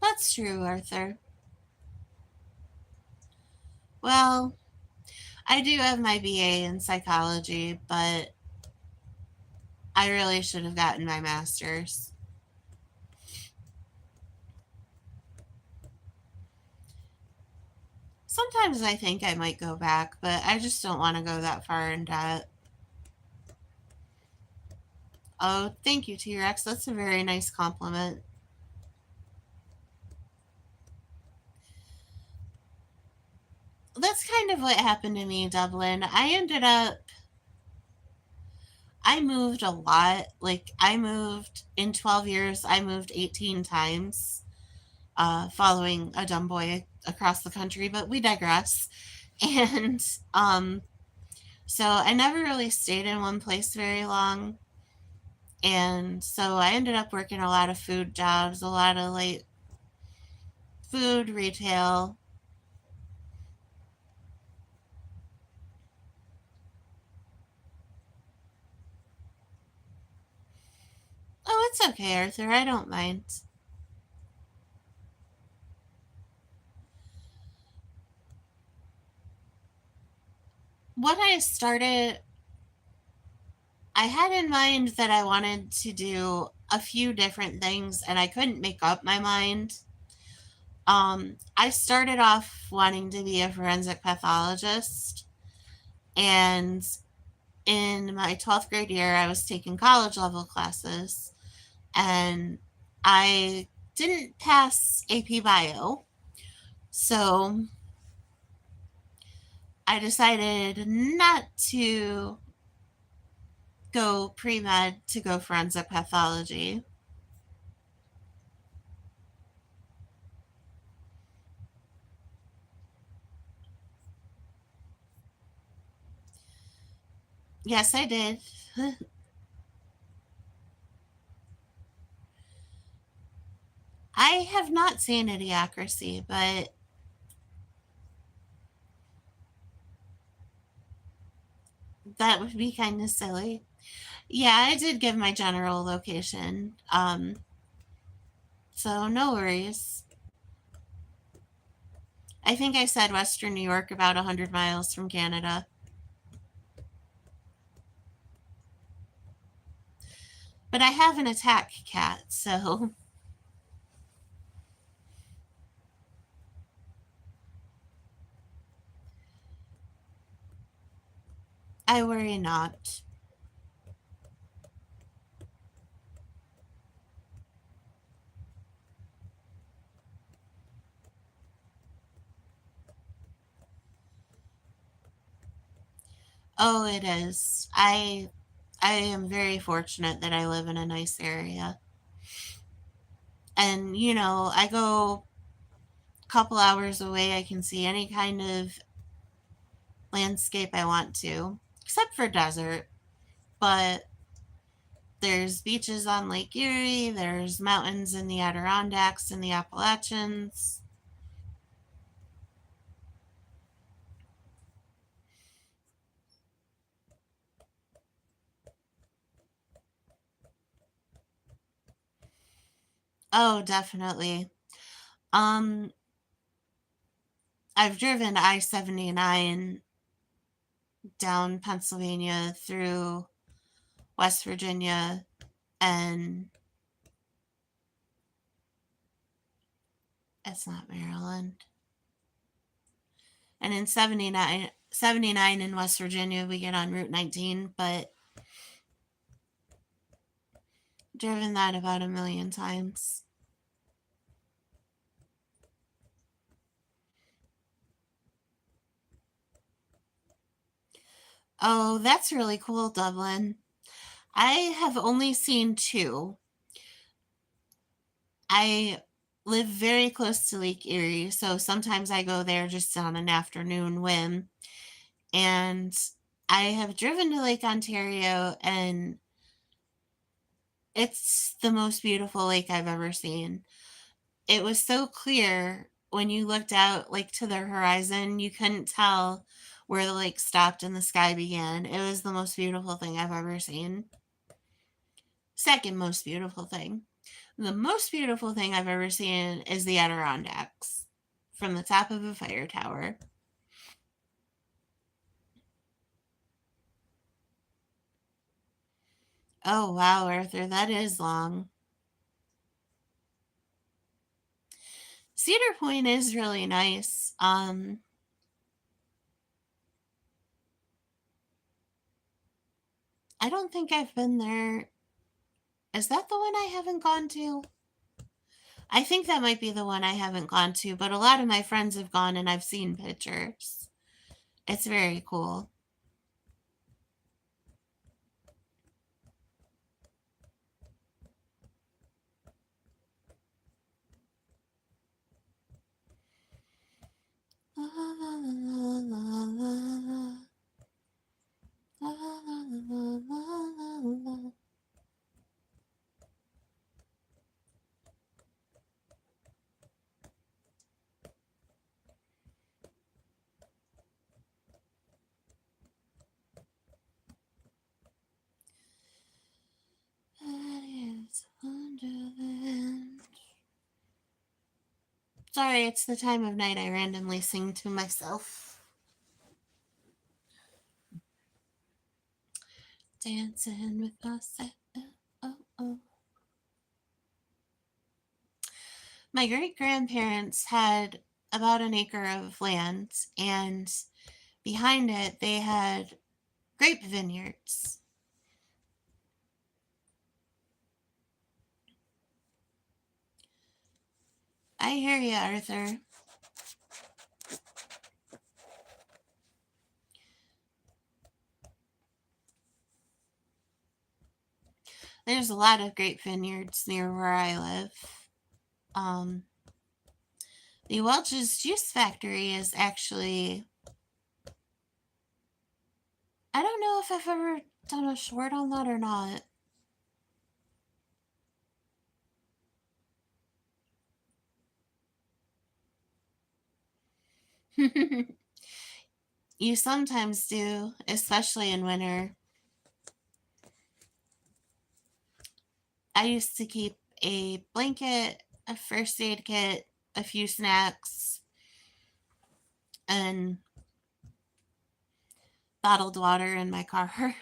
That's true, Arthur. Well, I do have my BA in psychology, but I really should have gotten my master's. Sometimes I think I might go back, but I just don't want to go that far in debt. Oh, thank you, T Rex. That's a very nice compliment. That's kind of what happened to me in Dublin. I moved a lot. Like, I moved in 12 years, I moved 18 times, following a dumb boy across the country, but we digress. And so I never really stayed in one place very long. And so I ended up working a lot of food jobs, a lot of like food retail. Oh, it's okay, Arthur. I don't mind. What I started, I had in mind that I wanted to do a few different things and I couldn't make up my mind. I started off wanting to be a forensic pathologist, and in my 12th grade year, I was taking college level classes, and I didn't pass AP Bio. So I decided not to go pre med to go forensic pathology. Yes, I did. I have not seen Idiocracy, but that would be kind of silly. Yeah, I did give my general location. So no worries. I think I said Western New York, about 100 miles from Canada. But I have an attack cat, so I worry not. Oh, it is. I am very fortunate that I live in a nice area. And I go a couple hours away, I can see any kind of landscape I want to, except for desert. But there's beaches on Lake Erie, there's mountains in the Adirondacks and the Appalachians. Oh, definitely. Um, I've driven I-79 down Pennsylvania through West Virginia, and it's not Maryland. And in 79 in West Virginia, we get on Route 19, but driven that about a million times. Oh, that's really cool, Dublin. I have only seen two. I live very close to Lake Erie, so sometimes I go there just on an afternoon whim. And I have driven to Lake Ontario, and it's the most beautiful lake I've ever seen. It was so clear when you looked out like to the horizon, you couldn't tell where the lake stopped and the sky began. It was the most beautiful thing I've ever seen. Second most beautiful thing. The most beautiful thing I've ever seen is the Adirondacks from the top of a fire tower. Oh, wow, Arthur, that is long. Cedar Point is really nice. I don't think I've been there. Is that the one I haven't gone to? I think that might be the one I haven't gone to, but a lot of my friends have gone and I've seen pictures. It's very cool. La, la, la, la, la, la, la, la, la, la, la. That is Wonderland. Sorry, it's the time of night I randomly sing to myself. Dancing with myself. Oh, oh. My great grandparents had about an acre of land, and behind it they had grape vineyards. I hear you, Arthur. There's a lot of grape vineyards near where I live. Um, the Welch's Juice Factory is actually, I don't know if I've ever done a short on that or not. You sometimes do, especially in winter. I used to keep a blanket, a first aid kit, a few snacks, and bottled water in my car,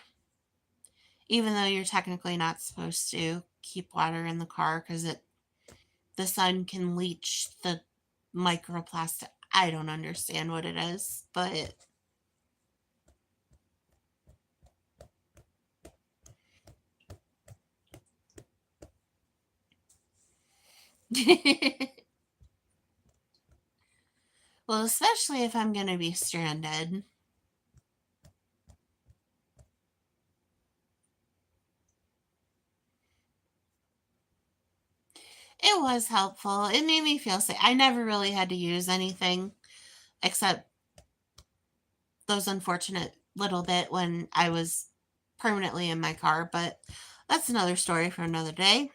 even though you're technically not supposed to keep water in the car because the sun can leach the microplastic. I don't understand what it is, but well, especially if I'm going to be stranded. It was helpful. It made me feel safe. I never really had to use anything except those unfortunate little bit when I was permanently in my car, but that's another story for another day.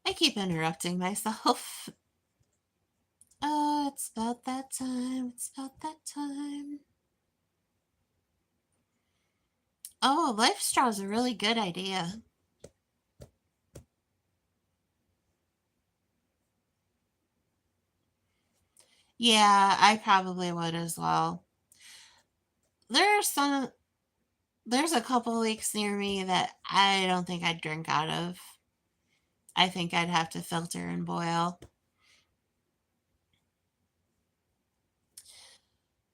I keep interrupting myself. Oh, it's about that time. It's about that time. Oh, life straw is a really good idea. Yeah, I probably would as well. There are some there's a couple lakes near me that I don't think I'd drink out of. I think I'd have to filter and boil.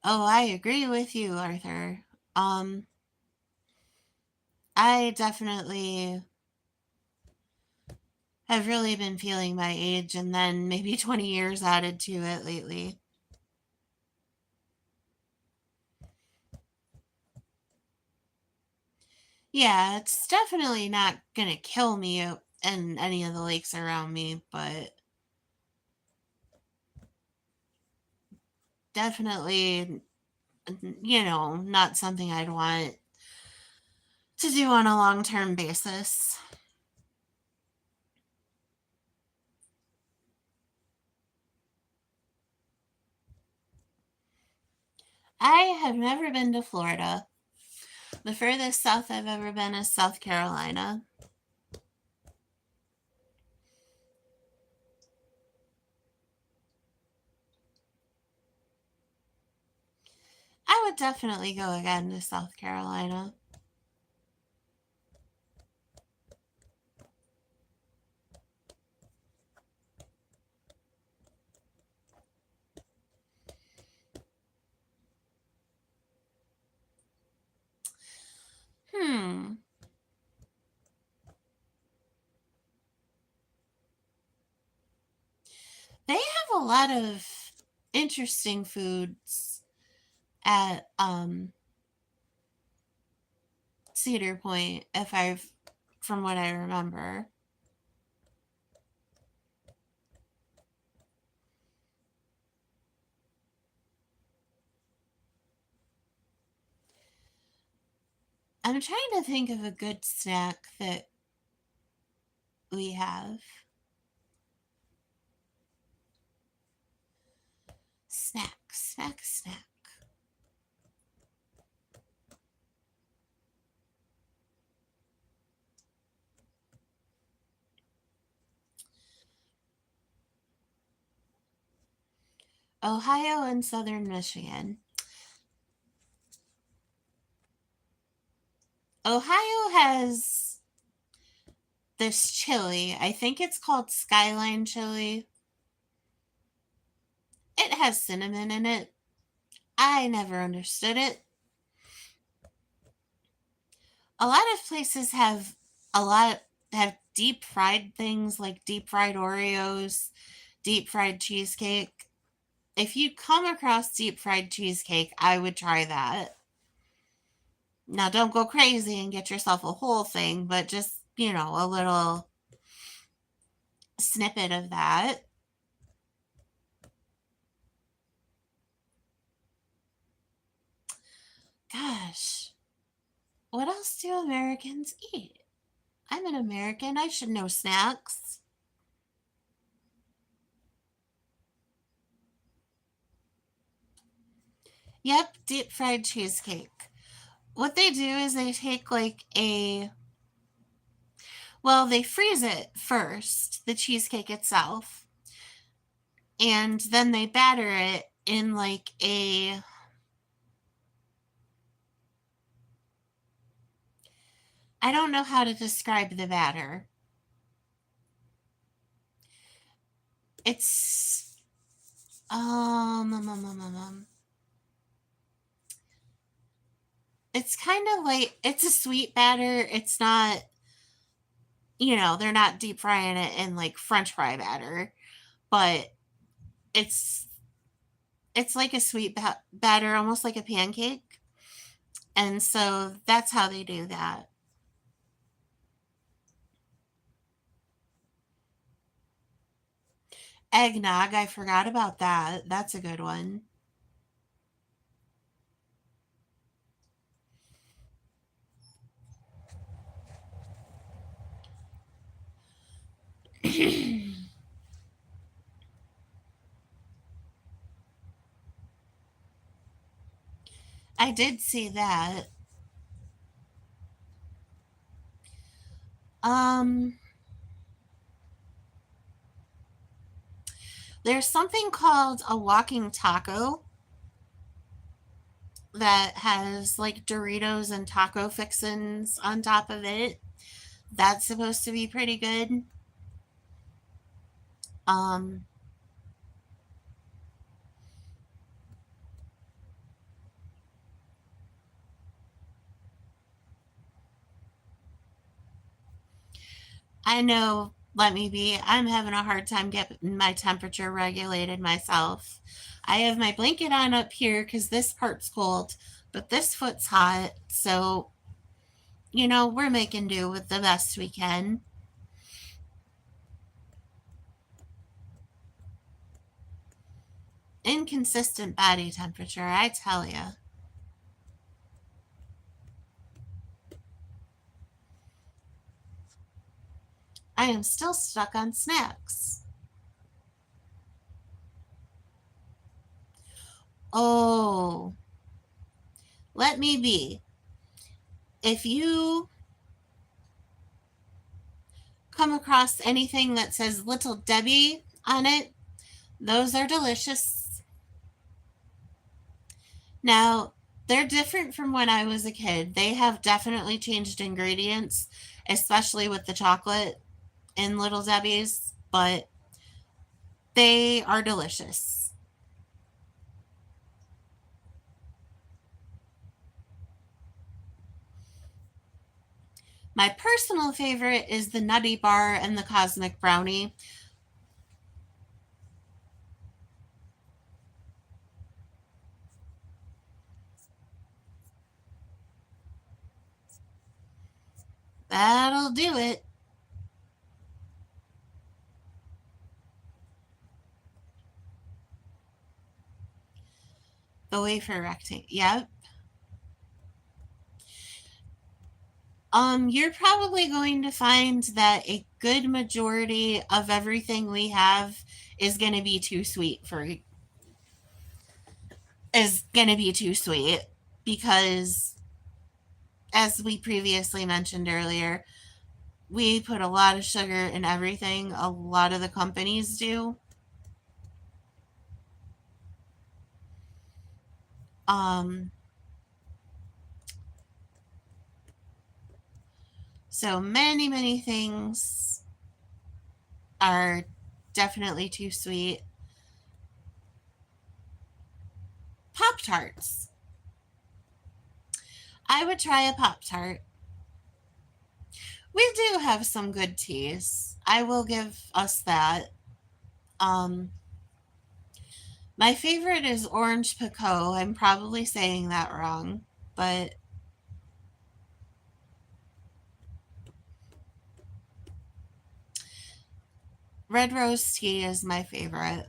Oh, I agree with you, Arthur. Um, I definitely have really been feeling my age and then maybe 20 years added to it lately. Yeah, it's definitely not gonna kill me in any of the lakes around me, but definitely, not something I'd want to do on a long term basis. I have never been to Florida. The furthest south I've ever been is South Carolina. I would definitely go again to South Carolina. Hmm. They have a lot of interesting foods at Cedar Point, if I've from what I remember. I'm trying to think of a good snack that we have. Snack, snack, snack. Ohio and Southern Michigan. Ohio has this chili. I think it's called Skyline chili. It has cinnamon in it. I never understood it. A lot of places a lot have deep fried things like deep fried Oreos, deep fried cheesecake. If you come across deep fried cheesecake, I would try that. Now, don't go crazy and get yourself a whole thing, but just, a little snippet of that. Gosh, what else do Americans eat? I'm an American. I should know snacks. Yep, deep fried cheesecake. What they do is they take like Well, they freeze it first, the cheesecake itself, and then they batter it in like a, I don't know how to describe the batter. It's it's kind of like, it's a sweet batter. It's not, they're not deep frying it in like French fry batter, but it's it's like a sweet batter, almost like a pancake. And so that's how they do that. Eggnog, I forgot about that. That's a good one. I did see that. Um, there's something called a walking taco that has like Doritos and taco fixins on top of it. That's supposed to be pretty good. Um, I know, let me be. I'm having a hard time getting my temperature regulated myself. I have my blanket on up here because this part's cold, but this foot's hot. So, we're making do with the best we can. Inconsistent body temperature, I tell you. I am still stuck on snacks. Oh, let me be. If you come across anything that says Little Debbie on it, those are delicious. Now, they're different from when I was a kid. They have definitely changed ingredients, especially with the chocolate in Little Debbie's, but they are delicious. My personal favorite is the Nutty Bar and the Cosmic Brownie. That'll do it. The wafer rectangle. Yep. You're probably going to find that a good majority of everything we have is going to be too sweet for is going to be too sweet because, as we previously mentioned earlier, we put a lot of sugar in everything. A lot of the companies do. Um, so many things are definitely too sweet. Pop Tarts. I would try a Pop Tart. We do have some good teas. I will give us that. Um, my favorite is Orange Pico. I'm probably saying that wrong, but Red Rose tea is my favorite.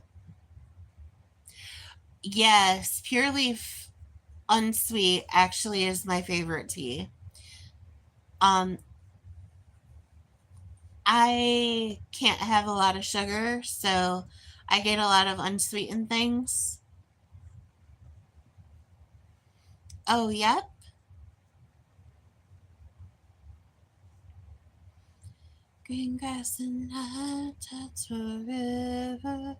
Yes, Pure Leaf Unsweet actually is my favorite tea. Um, I can't have a lot of sugar, so I get a lot of unsweetened things. Oh, yep. Green grass and high tides forever.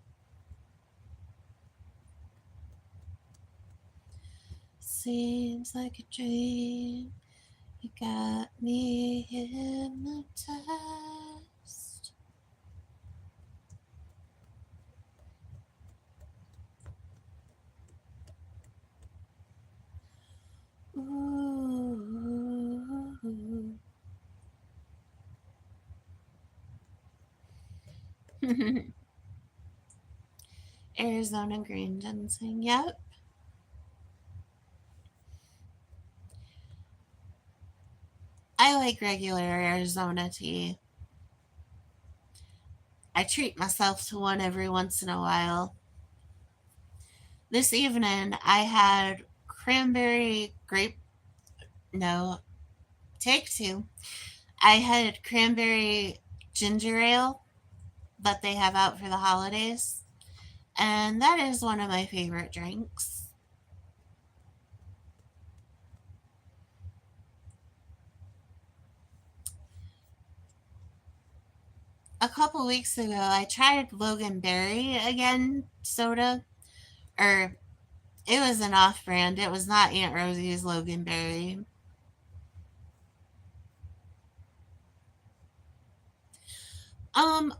Seems like a dream. You got me hypnotized. Ooh. Arizona green ginseng. Yep. I like regular Arizona tea. I treat myself to one every once in a while. This evening I had cranberry grape. No, take two. I had cranberry ginger ale that they have out for the holidays, and that is one of my favorite drinks. A couple weeks ago, I tried Logan Berry again soda, or it was an off brand. It was not Aunt Rosie's Logan Berry.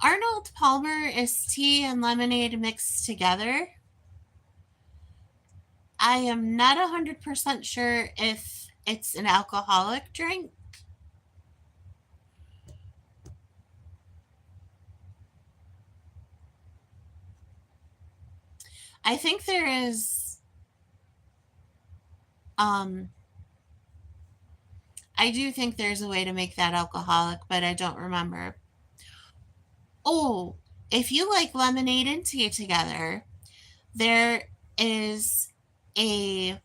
Arnold Palmer is tea and lemonade mixed together. I am not 100% sure if it's an alcoholic drink. I think there is, um, I do think there's a way to make that alcoholic, but I don't remember. Oh, if you like lemonade and tea together, there is a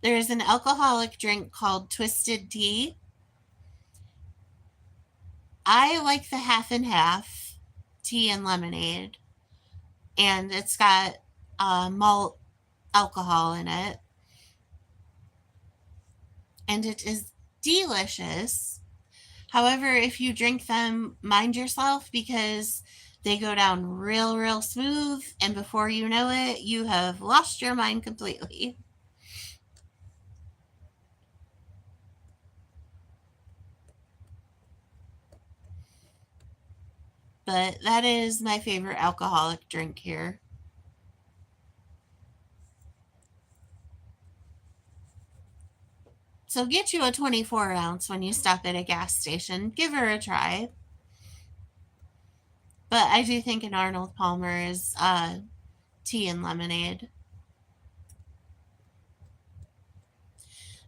there is an alcoholic drink called Twisted Tea. I like the half and half tea and lemonade, and it's got malt alcohol in it, and it is delicious. However, if you drink them, mind yourself because they go down real, real smooth, and before you know it, you have lost your mind completely. But that is my favorite alcoholic drink here. So get you a 24 ounce when you stop at a gas station. Give her a try. But I do think an Arnold Palmer is tea and lemonade.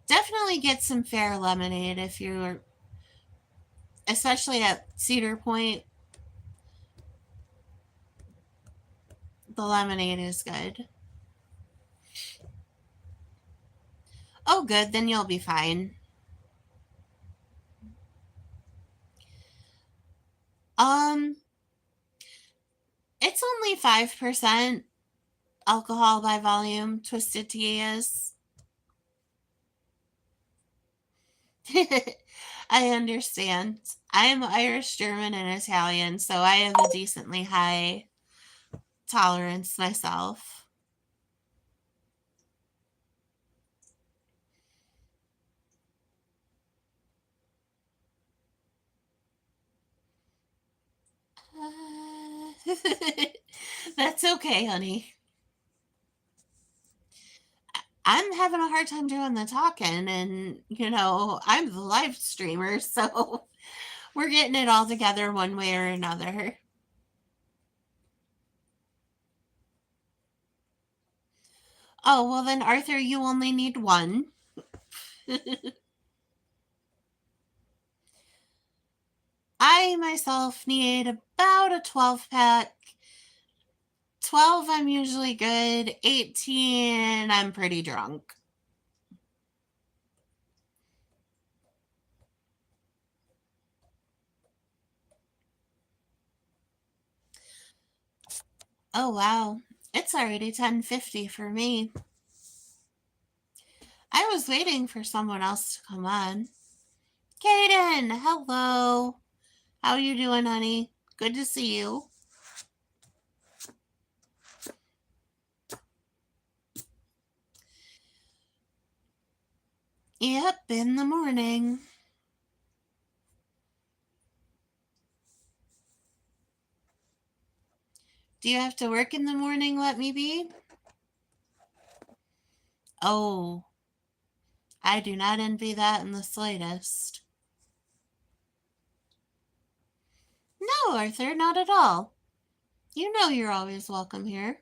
Definitely get some fair lemonade if you're, especially at Cedar Point. The lemonade is good. Oh, good, then you'll be fine. Um, it's only 5% alcohol by volume, Twisted Tea is. I understand. I am Irish, German, and Italian, so I have a decently high tolerance myself. That's okay, honey. I'm having a hard time doing the talking, and I'm the live streamer, so we're getting it all together one way or another. Oh, well, then, Arthur, you only need one. I myself need about a 12 pack. 12, I'm usually good. 18, I'm pretty drunk. Oh, wow. It's already 10:50 for me. I was waiting for someone else to come on. Kaden, hello. How you doing, honey? Good to see you. Yep, in the morning. Do you have to work in the morning? Let me be. Oh, I do not envy that in the slightest. No, Arthur, not at all. You know you're always welcome here.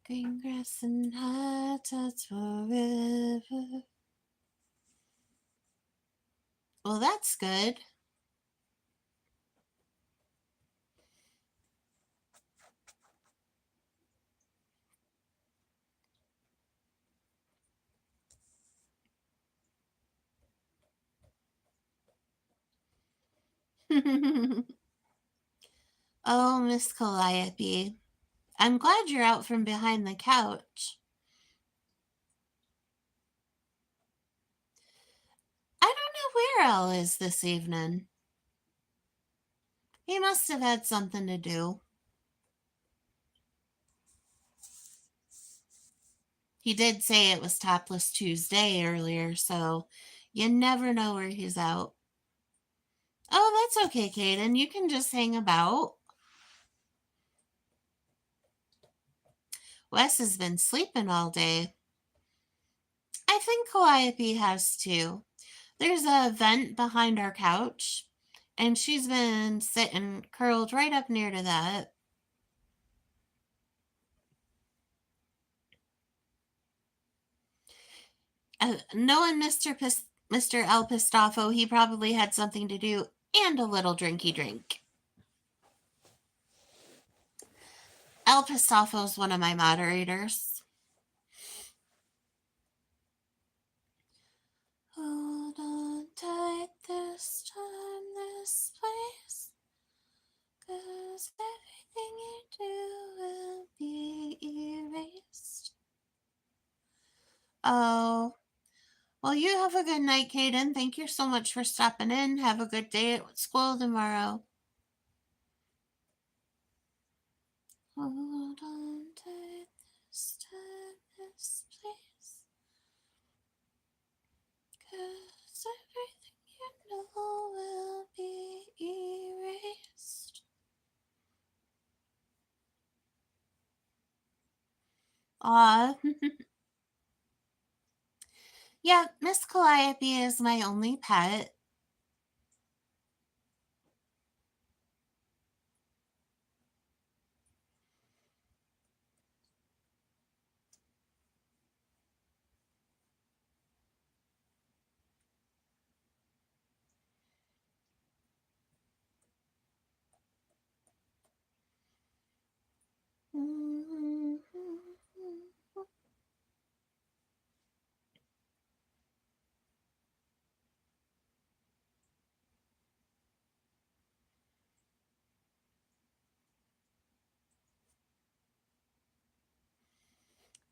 Green grass and high tides forever. Well, that's good. Oh, Miss Calliope, I'm glad you're out from behind the couch. I don't know where Al is this evening. He must have had something to do. He did say it was Topless Tuesday earlier, so you never know where he's out. Oh, that's okay, Kaden. You can just hang about. Wes has been sleeping all day. I think Calliope has too. There's a vent behind our couch, and she's been sitting curled right up near to that. Knowing Mr. El Pistafo, he probably had something to do and a little drinky drink. El Pistafo's one of my moderators. Hold on tight this time, this place, 'cause everything you do will be erased. Oh, well, you have a good night, Kaden. Thank you so much for stopping in. Have a good day at school tomorrow. Hold on tight this time, this place, 'cause everything you know will be erased. Aw. Yeah, Miss Calliope is my only pet.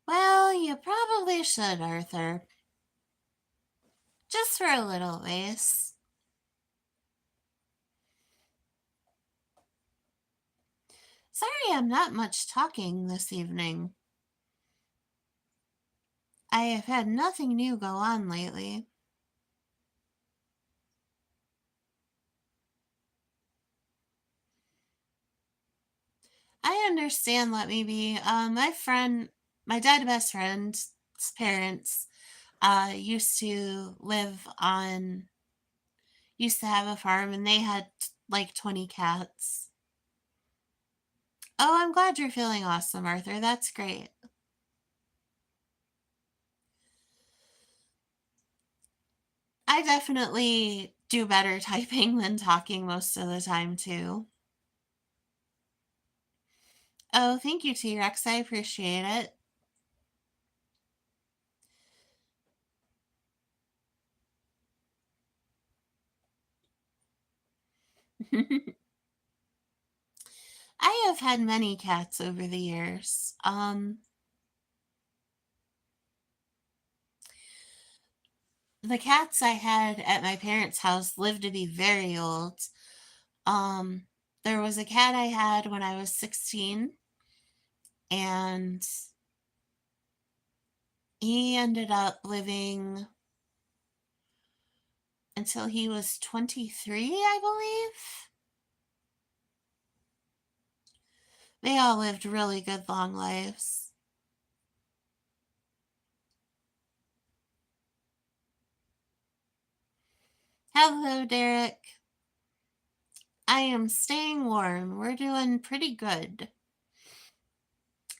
Well, you probably should, Arthur. Just for a little ways. Sorry I'm not much talking this evening. I have had nothing new go on lately. I understand, let me be. My dead best friend's parents used to have a farm and they had like 20 cats. Oh, I'm glad you're feeling awesome, Arthur. That's great. I definitely do better typing than talking most of the time, too. Oh, thank you, T Rex. I appreciate it. I have had many cats over the years. The cats I had at my parents' house lived to be very old. Um, there was a cat I had when I was 16, and he ended up living until he was 23, I believe. They all lived really good long lives. Hello, Derek. I am staying warm. We're doing pretty good.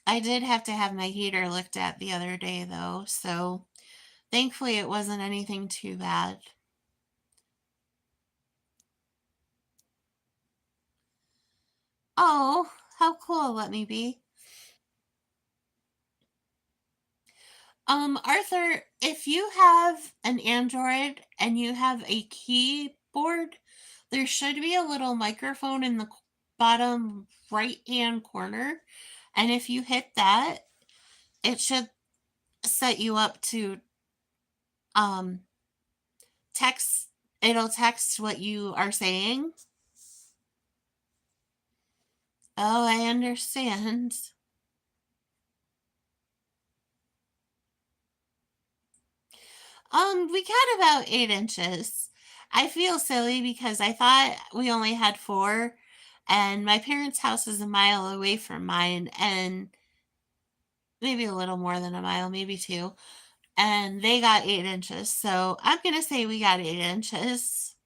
I did have to have my heater looked at the other day, though, so thankfully it wasn't anything too bad. Oh, how cool, let me be. Arthur, if you have an Android and you have a keyboard, there should be a little microphone in the bottom right hand corner. And if you hit that, it should set you up to um text, it'll text what you are saying. Oh, I understand. We got about 8 inches. I feel silly because I thought we only had four, and my parents' house is a mile away from mine, and maybe a little more than a mile, maybe two, and they got 8 inches. So I'm gonna say we got 8 inches.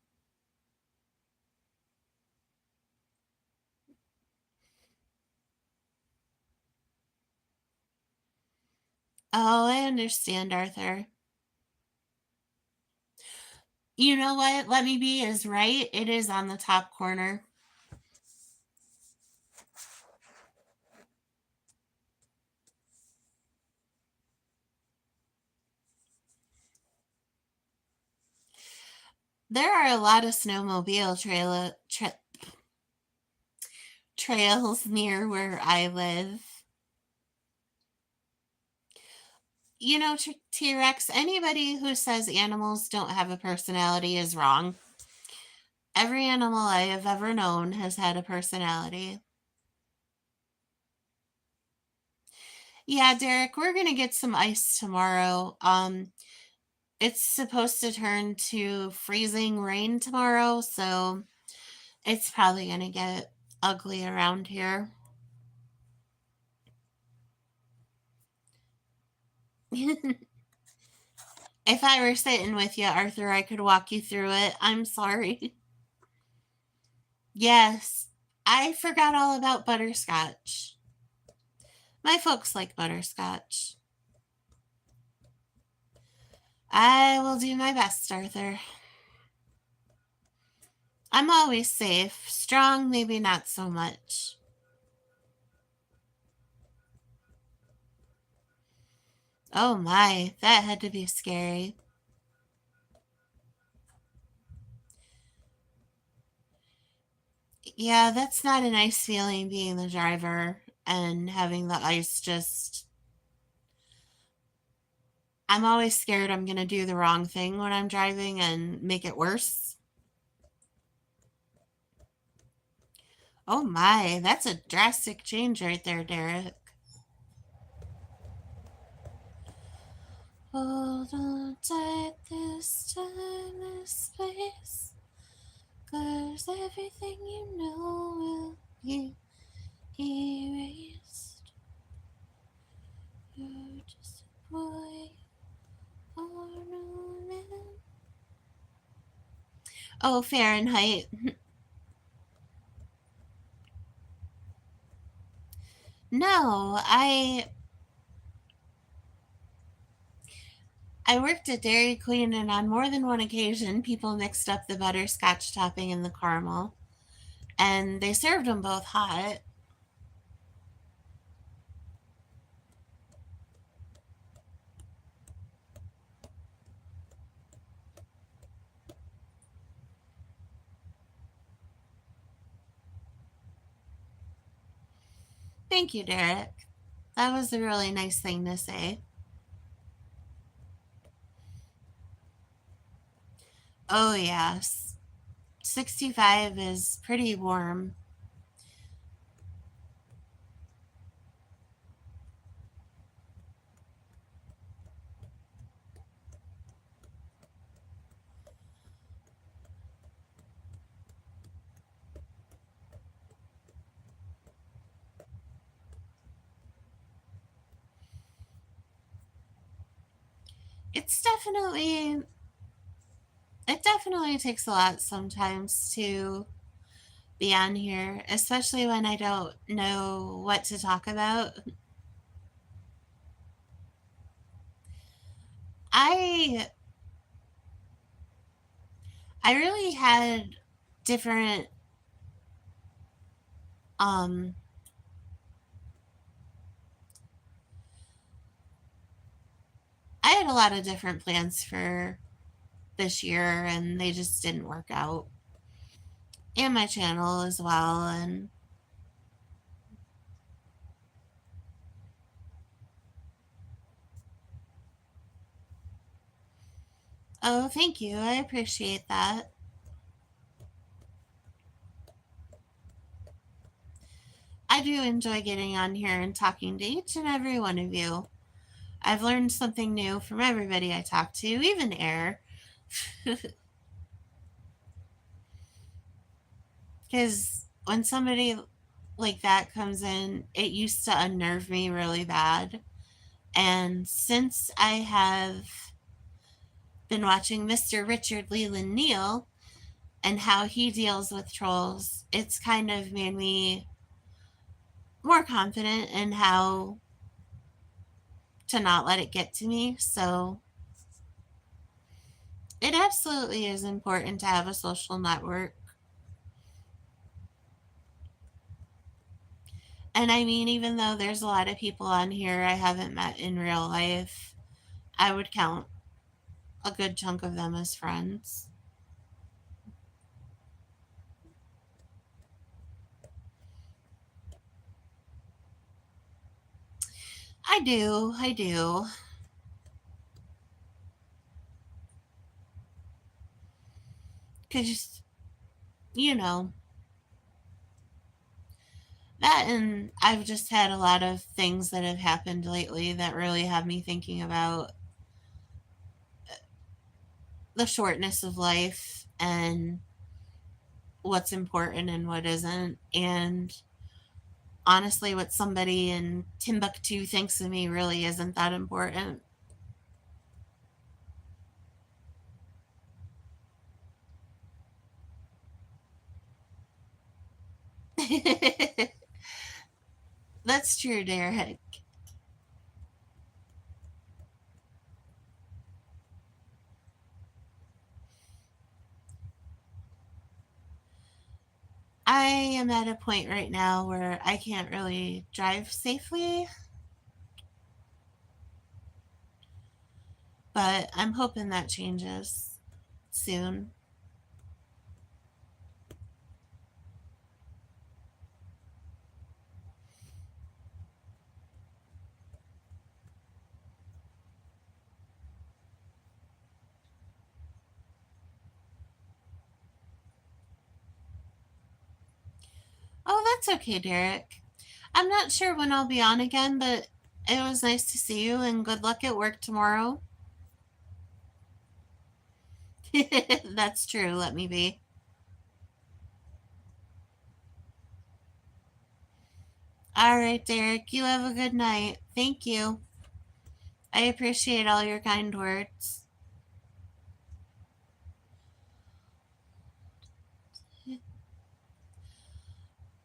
Oh, I understand, Arthur. You know what? Let me be is right. It is on the top corner. There are a lot of snowmobile trails near where I live. You know, T Rex, anybody who says animals don't have a personality is wrong. Every animal I have ever known has had a personality. Yeah, Derek, we're going to get some ice tomorrow. It's supposed to turn to freezing rain tomorrow, so it's probably going to get ugly around here. If I were sitting with you, Arthur, I could walk you through it. I'm sorry. Yes, I forgot all about butterscotch. My folks like butterscotch. I will do my best, Arthur. I'm always safe. Strong, maybe not so much. Oh my, that had to be scary. Yeah, that's not a nice feeling being the driver and having the ice just. I'm always scared I'm going to do the wrong thing when I'm driving and make it worse. Oh my, that's a drastic change right there, Derek. Hold on tight this time, this place. 'Cause everything you know will be erased. You're just a boy or no man. Oh, Fahrenheit. No, I worked at Dairy Queen, and on more than one occasion, people mixed up the butterscotch topping and the caramel, and they served them both hot. Thank you, Derek. That was a really nice thing to say. Oh, yes. 65 is pretty warm. It's definitely, it definitely takes a lot sometimes to be on here, especially when I don't know what to talk about. I I really had different um I had a lot of different plans for this year and they just didn't work out. And my channel as well, and oh, thank you. I appreciate that. I do enjoy getting on here and talking to each and every one of you. I've learned something new from everybody I talk to, even Air. Because when somebody like that comes in, it used to unnerve me really bad. And since I have been watching Mr. Richard Leland Neal and how he deals with trolls, it's kind of made me more confident in how to not let it get to me. So it absolutely is important to have a social network. And I mean, even though there's a lot of people on here I haven't met in real life, I would count a good chunk of them as friends. I do. I do. Because, you know, that and I've just had a lot of things that have happened lately that really have me thinking about the shortness of life and what's important and what isn't. And honestly, what somebody in Timbuktu thinks of me really isn't that important. That's true, Derek. I am at a point right now where I can't really drive safely, but I'm hoping that changes soon. Oh, that's okay, Derek. I'm not sure when I'll be on again, but it was nice to see you and good luck at work tomorrow. That's true. Let me be. All right, Derek. You have a good night. Thank you. I appreciate all your kind words.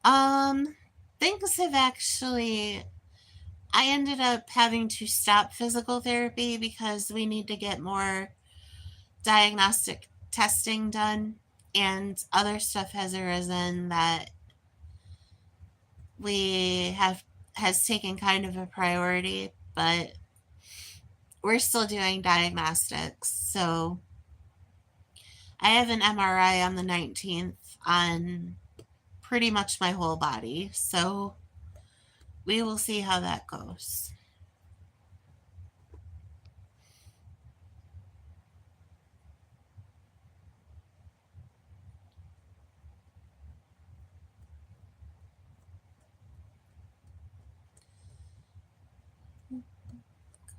Um, things have actually. I ended up having to stop physical therapy because we need to get more diagnostic testing done, and other stuff has arisen that we have has taken kind of a priority, but we're still doing diagnostics. So I have an MRI on the 19th on pretty much my whole body. So we will see how that goes.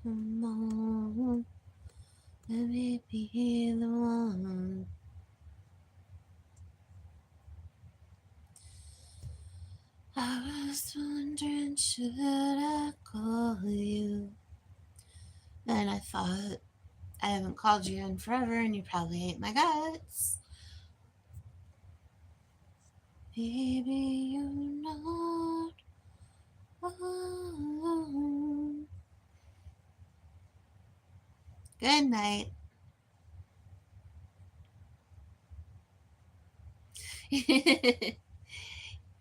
Come on, let me be the one. I was wondering, should I call you? Then I thought, I haven't called you in forever and you probably hate my guts. Baby, you're not alone. Good night.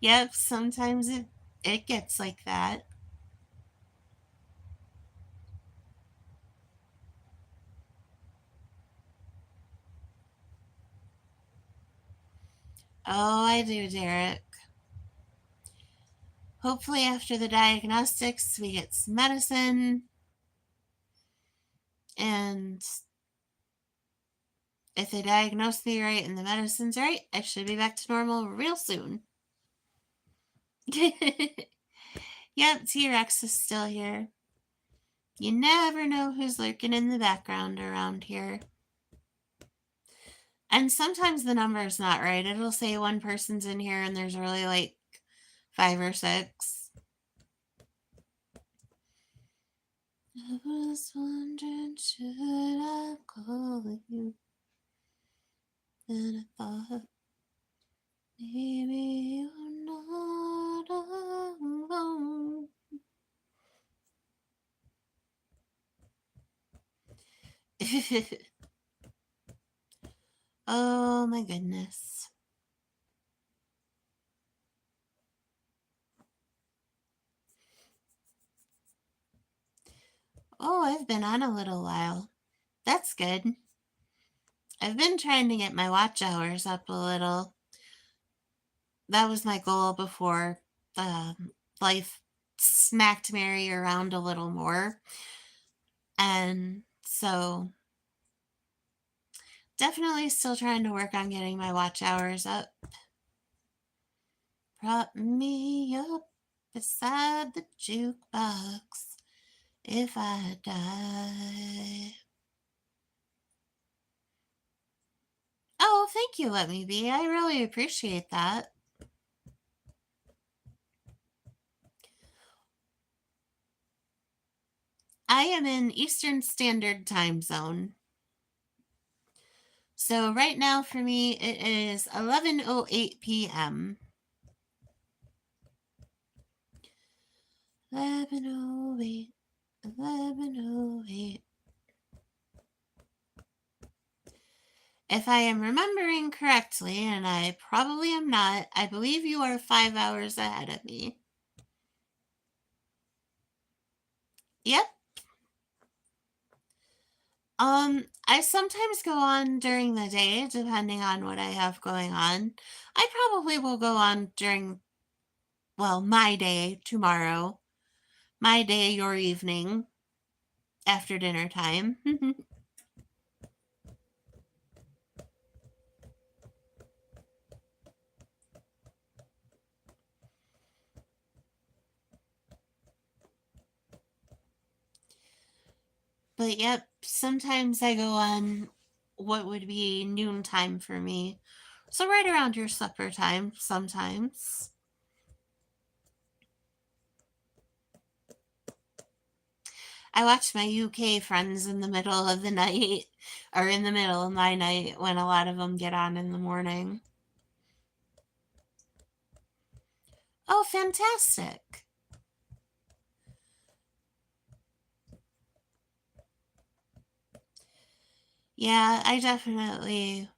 Yep, sometimes it gets like that. Oh, I do, Derek. Hopefully, after the diagnostics, we get some medicine. And if they diagnose me right and the medicine's right, I should be back to normal real soon. Yep, T Rex is still here. You never know who's lurking in the background around here. And sometimes the number's not right. It'll say one person's in here and there's really like 5 or 6. I was wondering, should I call you? Then I thought, maybe you're not alone. Oh my goodness. Oh, I've been on a little while. That's good. I've been trying to get my watch hours up a little. That was my goal before life smacked Mary around a little more. And so definitely still trying to work on getting my watch hours up. Prop me up beside the jukebox if I die. Oh, thank you, Let Me Be. I really appreciate that. I am in Eastern Standard Time Zone. So right now for me it is 11:08 p.m. 11:08. 11:08. If I am remembering correctly, and I probably am not, I believe you are 5 hours ahead of me. Yep. I sometimes go on during the day, depending on what I have going on. I probably will go on during, well, my day tomorrow. My day, your evening, after dinner time. But yep, sometimes I go on what would be noontime for me. So right around your supper time sometimes. I watch my UK friends in the middle of the night or in the middle of my night when a lot of them get on in the morning. Oh, fantastic. Yeah, I definitely,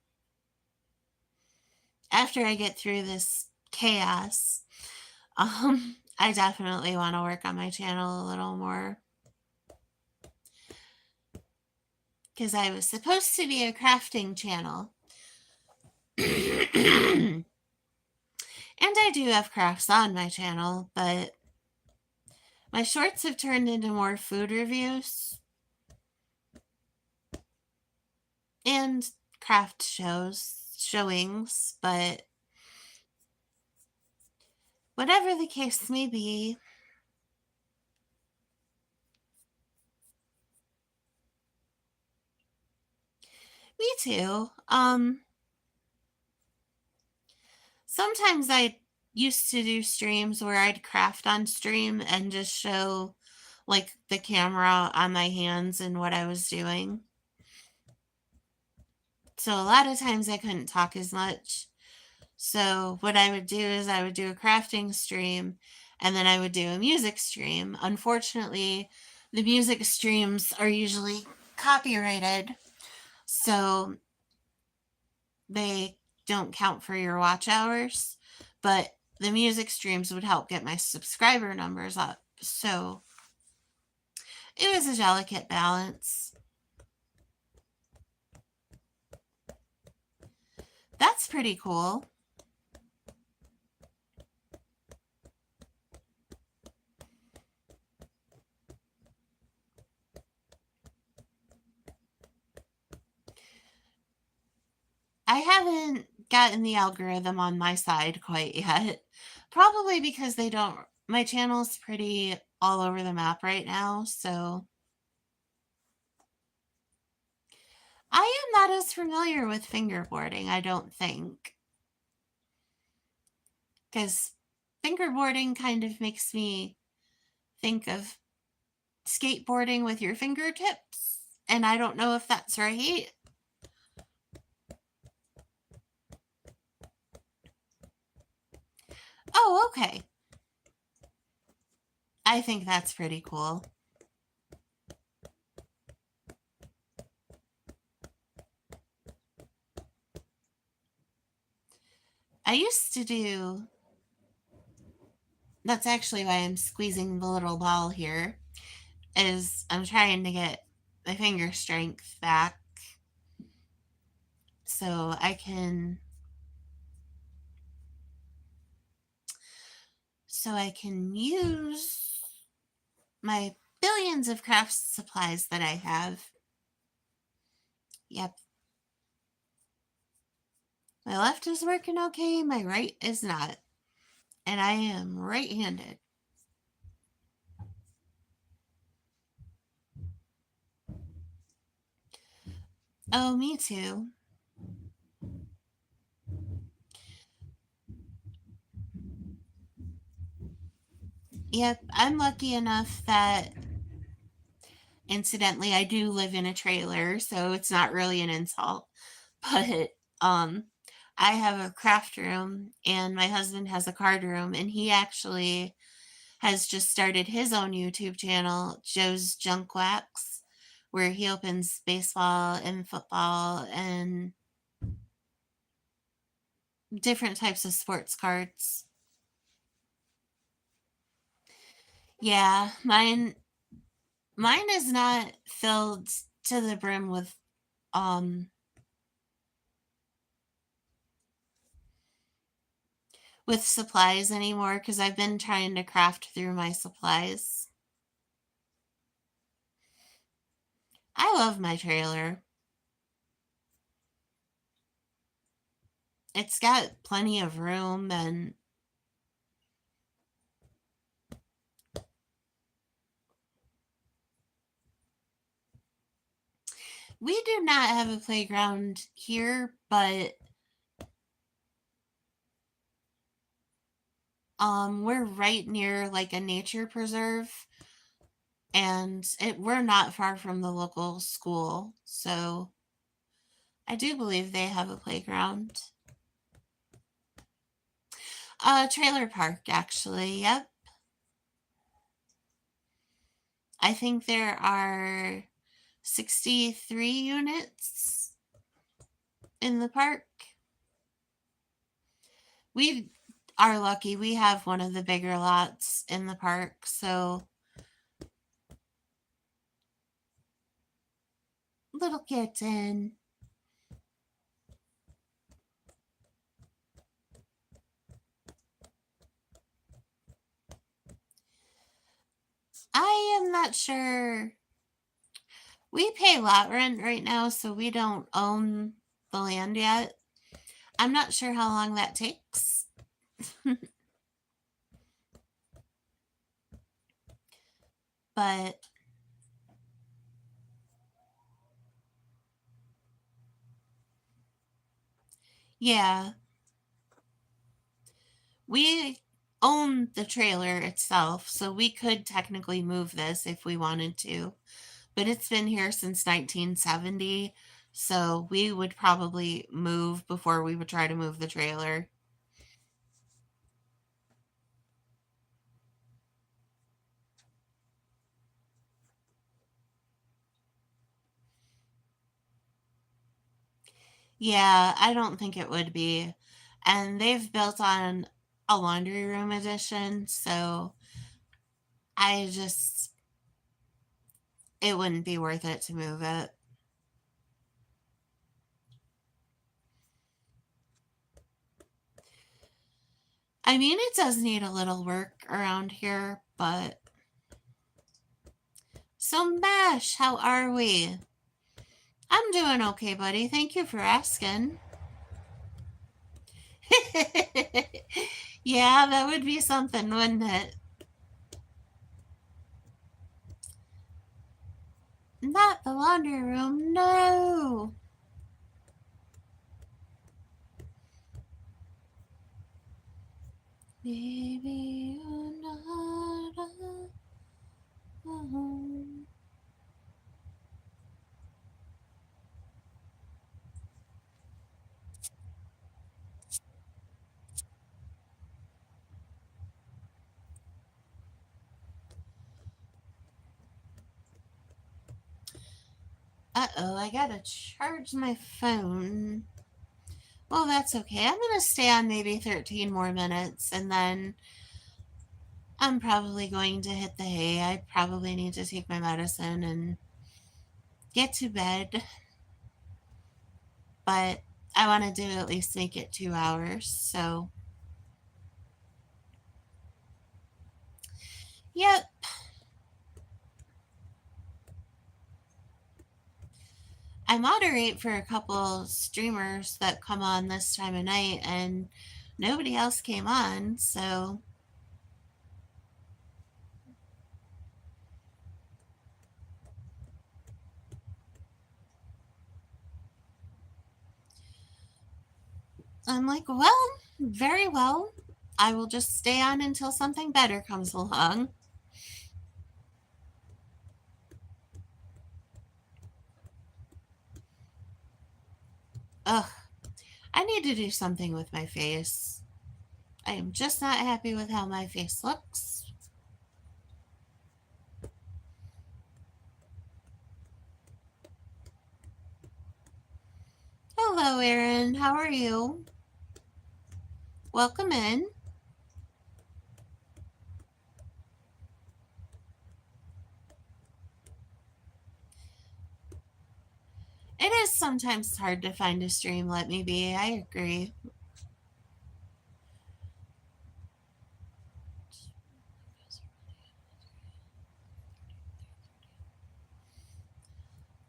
after I get through this chaos, I definitely want to work on my channel a little more. Because I was supposed to be a crafting channel. And I do have crafts on my channel, but my shorts have turned into more food reviews and craft showings, but whatever the case may be, too. Sometimes I used to do streams where I'd craft on stream and just show like the camera on my hands and what I was doing. So a lot of times I couldn't talk as much. So what I would do is I would do a crafting stream and then I would do a music stream. Unfortunately, the music streams are usually copyrighted, so they don't count for your watch hours, but the music streams would help get my subscriber numbers up. So it was a delicate balance. That's pretty cool. I haven't gotten the algorithm on my side quite yet. Probably because they don't, my channel's pretty all over the map right now, so I am not as familiar with fingerboarding, I don't think. Because fingerboarding kind of makes me think of skateboarding with your fingertips, and I don't know if that's right. Oh, okay. I think that's pretty cool. I used to do, that's actually why I'm squeezing the little ball here, is I'm trying to get my finger strength back so I can use my billions of craft supplies that I have. Yep. My left is working okay, my right is not. And I am right-handed. Oh, me too. Yep, I'm lucky enough that, incidentally, I do live in a trailer, so it's not really an insult. But um I have a craft room and my husband has a card room, and he actually has just started his own YouTube channel, Joe's Junk Wax, where he opens baseball and football and different types of sports cards. Yeah, mine is not filled to the brim um with supplies anymore because I've been trying to craft through my supplies. I love my trailer. It's got plenty of room, and we do not have a playground here, but we're right near like a nature preserve, and we're not far from the local school, so I do believe they have a playground. Trailer park, actually. Yep. I think there are 63 units in the park. We are lucky. We have one of the bigger lots in the park, so little kitten. I am not sure. We pay lot rent right now, so we don't own the land yet. I'm not sure how long that takes. But Yeah, we own the trailer itself, so we could technically move this if we wanted to. But it's been here since 1970, so we would probably move before we would try to move the trailer. Yeah, I don't think it would be. And they've built on a laundry room addition, so I just, it wouldn't be worth it to move it. I mean, it does need a little work around here, but. So, Mash, how are we? I'm doing okay, buddy. Thank you for asking. Yeah, that would be something, wouldn't it? Not the laundry room, no. Baby, you're not alone. Uh-oh, I gotta charge my phone. Well, that's okay. I'm gonna stay on maybe 13 more minutes, and then I'm probably going to hit the hay. I probably need to take my medicine and get to bed, but I want to do at least make it 2 hours. So, yep, I moderate for a couple streamers that come on this time of night, and nobody else came on. So, I'm like, well, very well. I will just stay on until something better comes along. Ugh, I need to do something with my face. I am just not happy with how my face looks. Hello, Erin. How are you? Welcome in. It is sometimes hard to find a stream, let me be. I agree.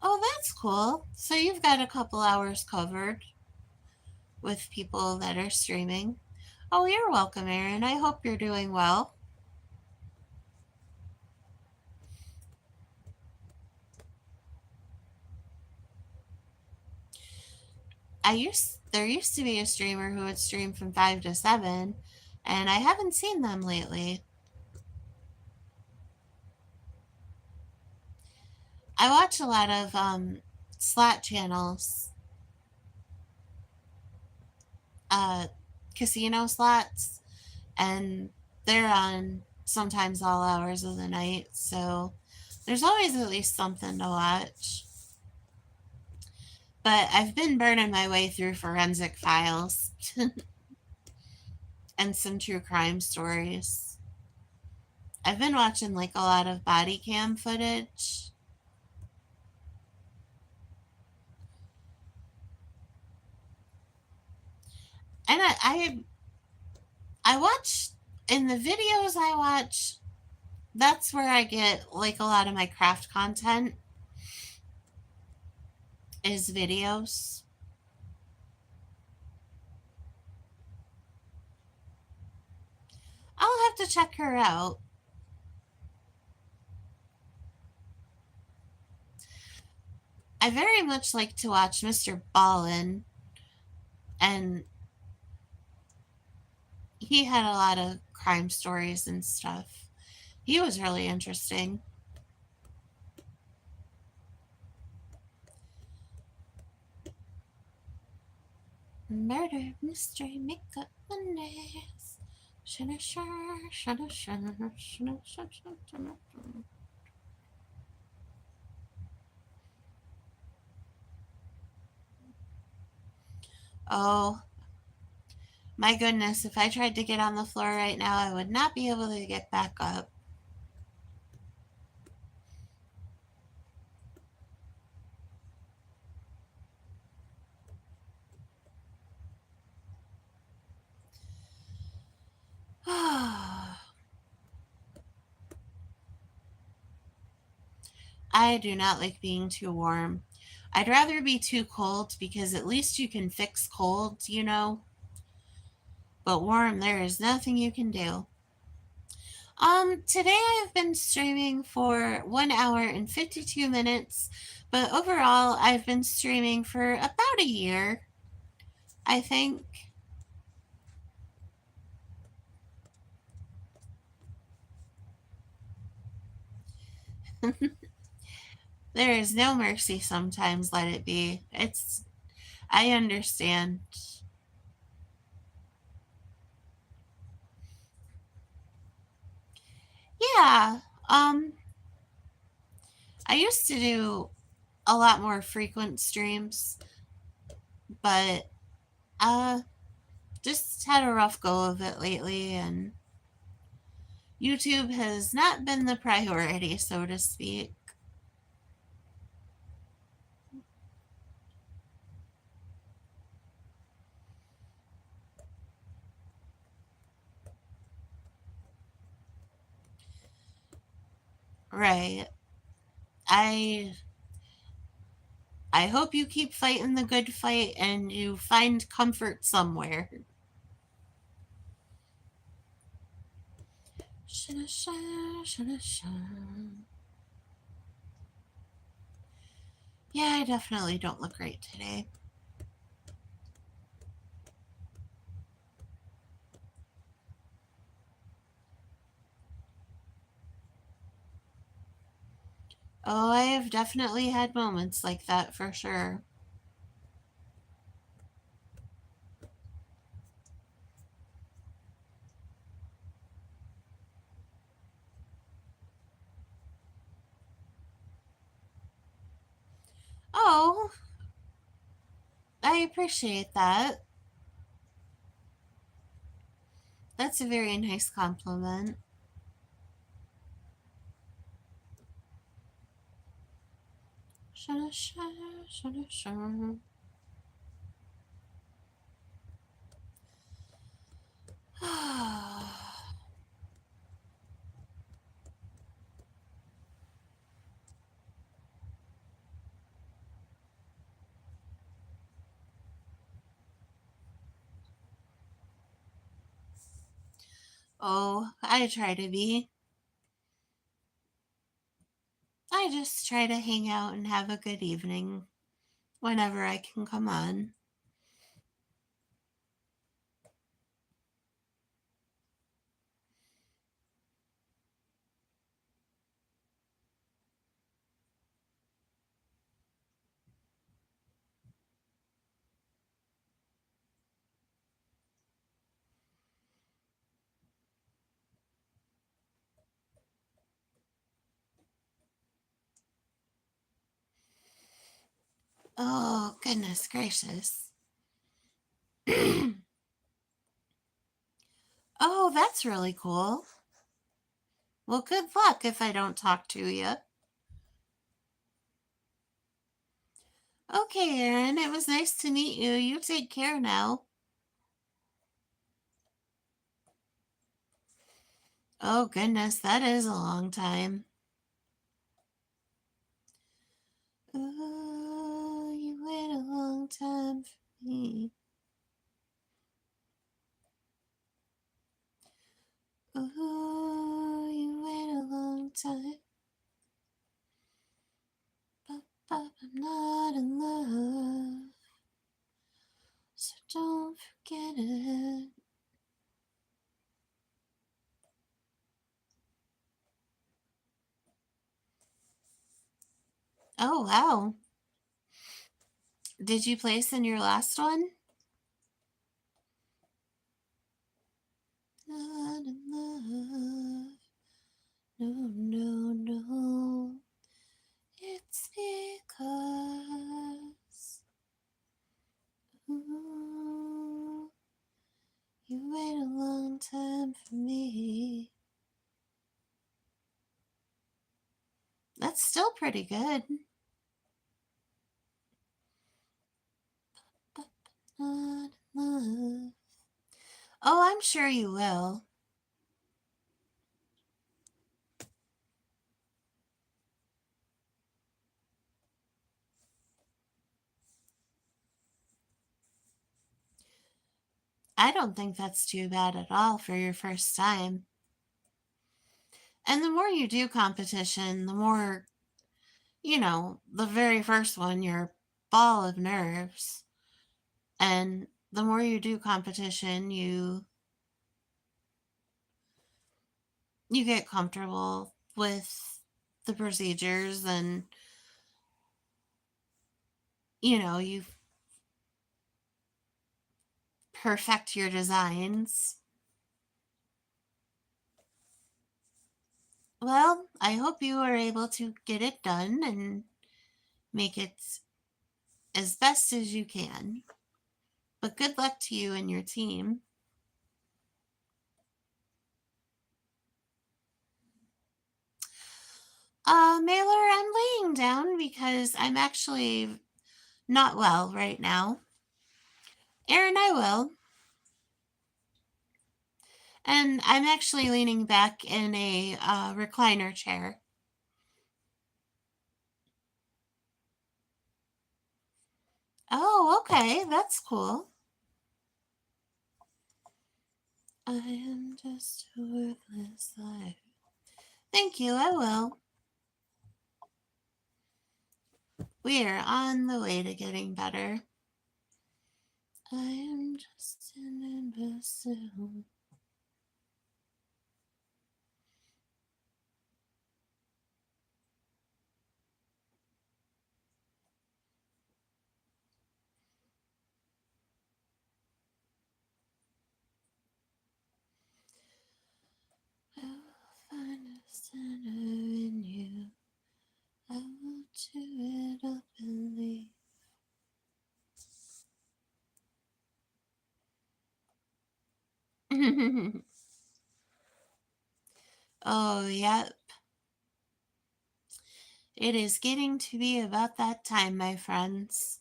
Oh, that's cool. So you've got a couple hours covered with people that are streaming. Oh, you're welcome, Erin. I hope you're doing well. There used to be a streamer who would stream from 5 to 7, and I haven't seen them lately. I watch a lot of slot channels, uh casino slots, and they're on sometimes all hours of the night, so there's always at least something to watch. But I've been burning my way through forensic files and some true crime stories. I've been watching like a lot of body cam footage. And I watch in the videos I watch, that's where I get like a lot of my craft content is videos. I'll have to check her out. I very much like to watch Mr. Ballin. And he had a lot of crime stories and stuff. He was really interesting. Murder, mystery, makeup, Mondays. Shana shana shana shana shana shana shana. Oh my goodness, if I tried to get on the floor right now, I would not be able to get back up. I do not like being too warm. I'd rather be too cold because at least you can fix cold, you know. But warm, there is nothing you can do. Today I've been streaming for 1 hour and 52 minutes, but overall I've been streaming for about a year, I think. There is no mercy sometimes, let it be. I understand. Yeah, um, I used to do a lot more frequent streams, but uh, just had a rough go of it lately, and YouTube has not been the priority, so to speak. Right. I I hope you keep fighting the good fight and you find comfort somewhere. Yeah, I definitely don't look great today. Oh, I have definitely had moments like that for sure. Oh, I appreciate that. That's a very nice compliment. Oh, I try to be. I just try to hang out and have a good evening whenever I can come on. Oh, goodness gracious. Oh, that's really cool. Well, good luck if I don't talk to you. Okay, Aaron, it was nice to meet you. You take care now. Oh, goodness, that is a long time. Oh, you wait a long time for me. Oh, you wait a long time. But I'm not in love. So don't Oh, wow. Did you place in your last one? Not in love. No, no, no. It's because ooh, you wait a long time for me. That's still pretty good. But not in love. Oh, I'm sure you will. I don't think that's too bad at all for your first time. And the more you do competition, the more, the very first one, you're a ball of nerves. And the more you do competition, you get comfortable with the procedures and you perfect your designs. Well, I hope you are able to get it done and make it as best as you can. But good luck to you and your team. Mailer, I'm laying down because I'm actually not well right now. Aaron, I will. And I'm actually leaning back in a recliner chair. Oh, okay. That's cool. I am just a worthless life. Thank you, I will. We are on the way to getting better. I am just an imbecile. I will find a center in you. I will chew it up and leave. Oh, yep. It is getting to be about that time, my friends.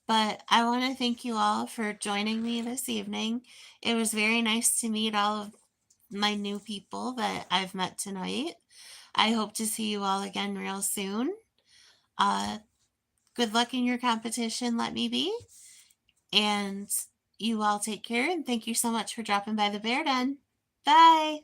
But I want to thank you all for joining me this evening. It was very nice to meet all of my new people that I've met tonight. I hope to see you all again real soon. Uh, Good luck in your competition, let me be. And you all take care and thank you so much for dropping by the Bear Den. Bye.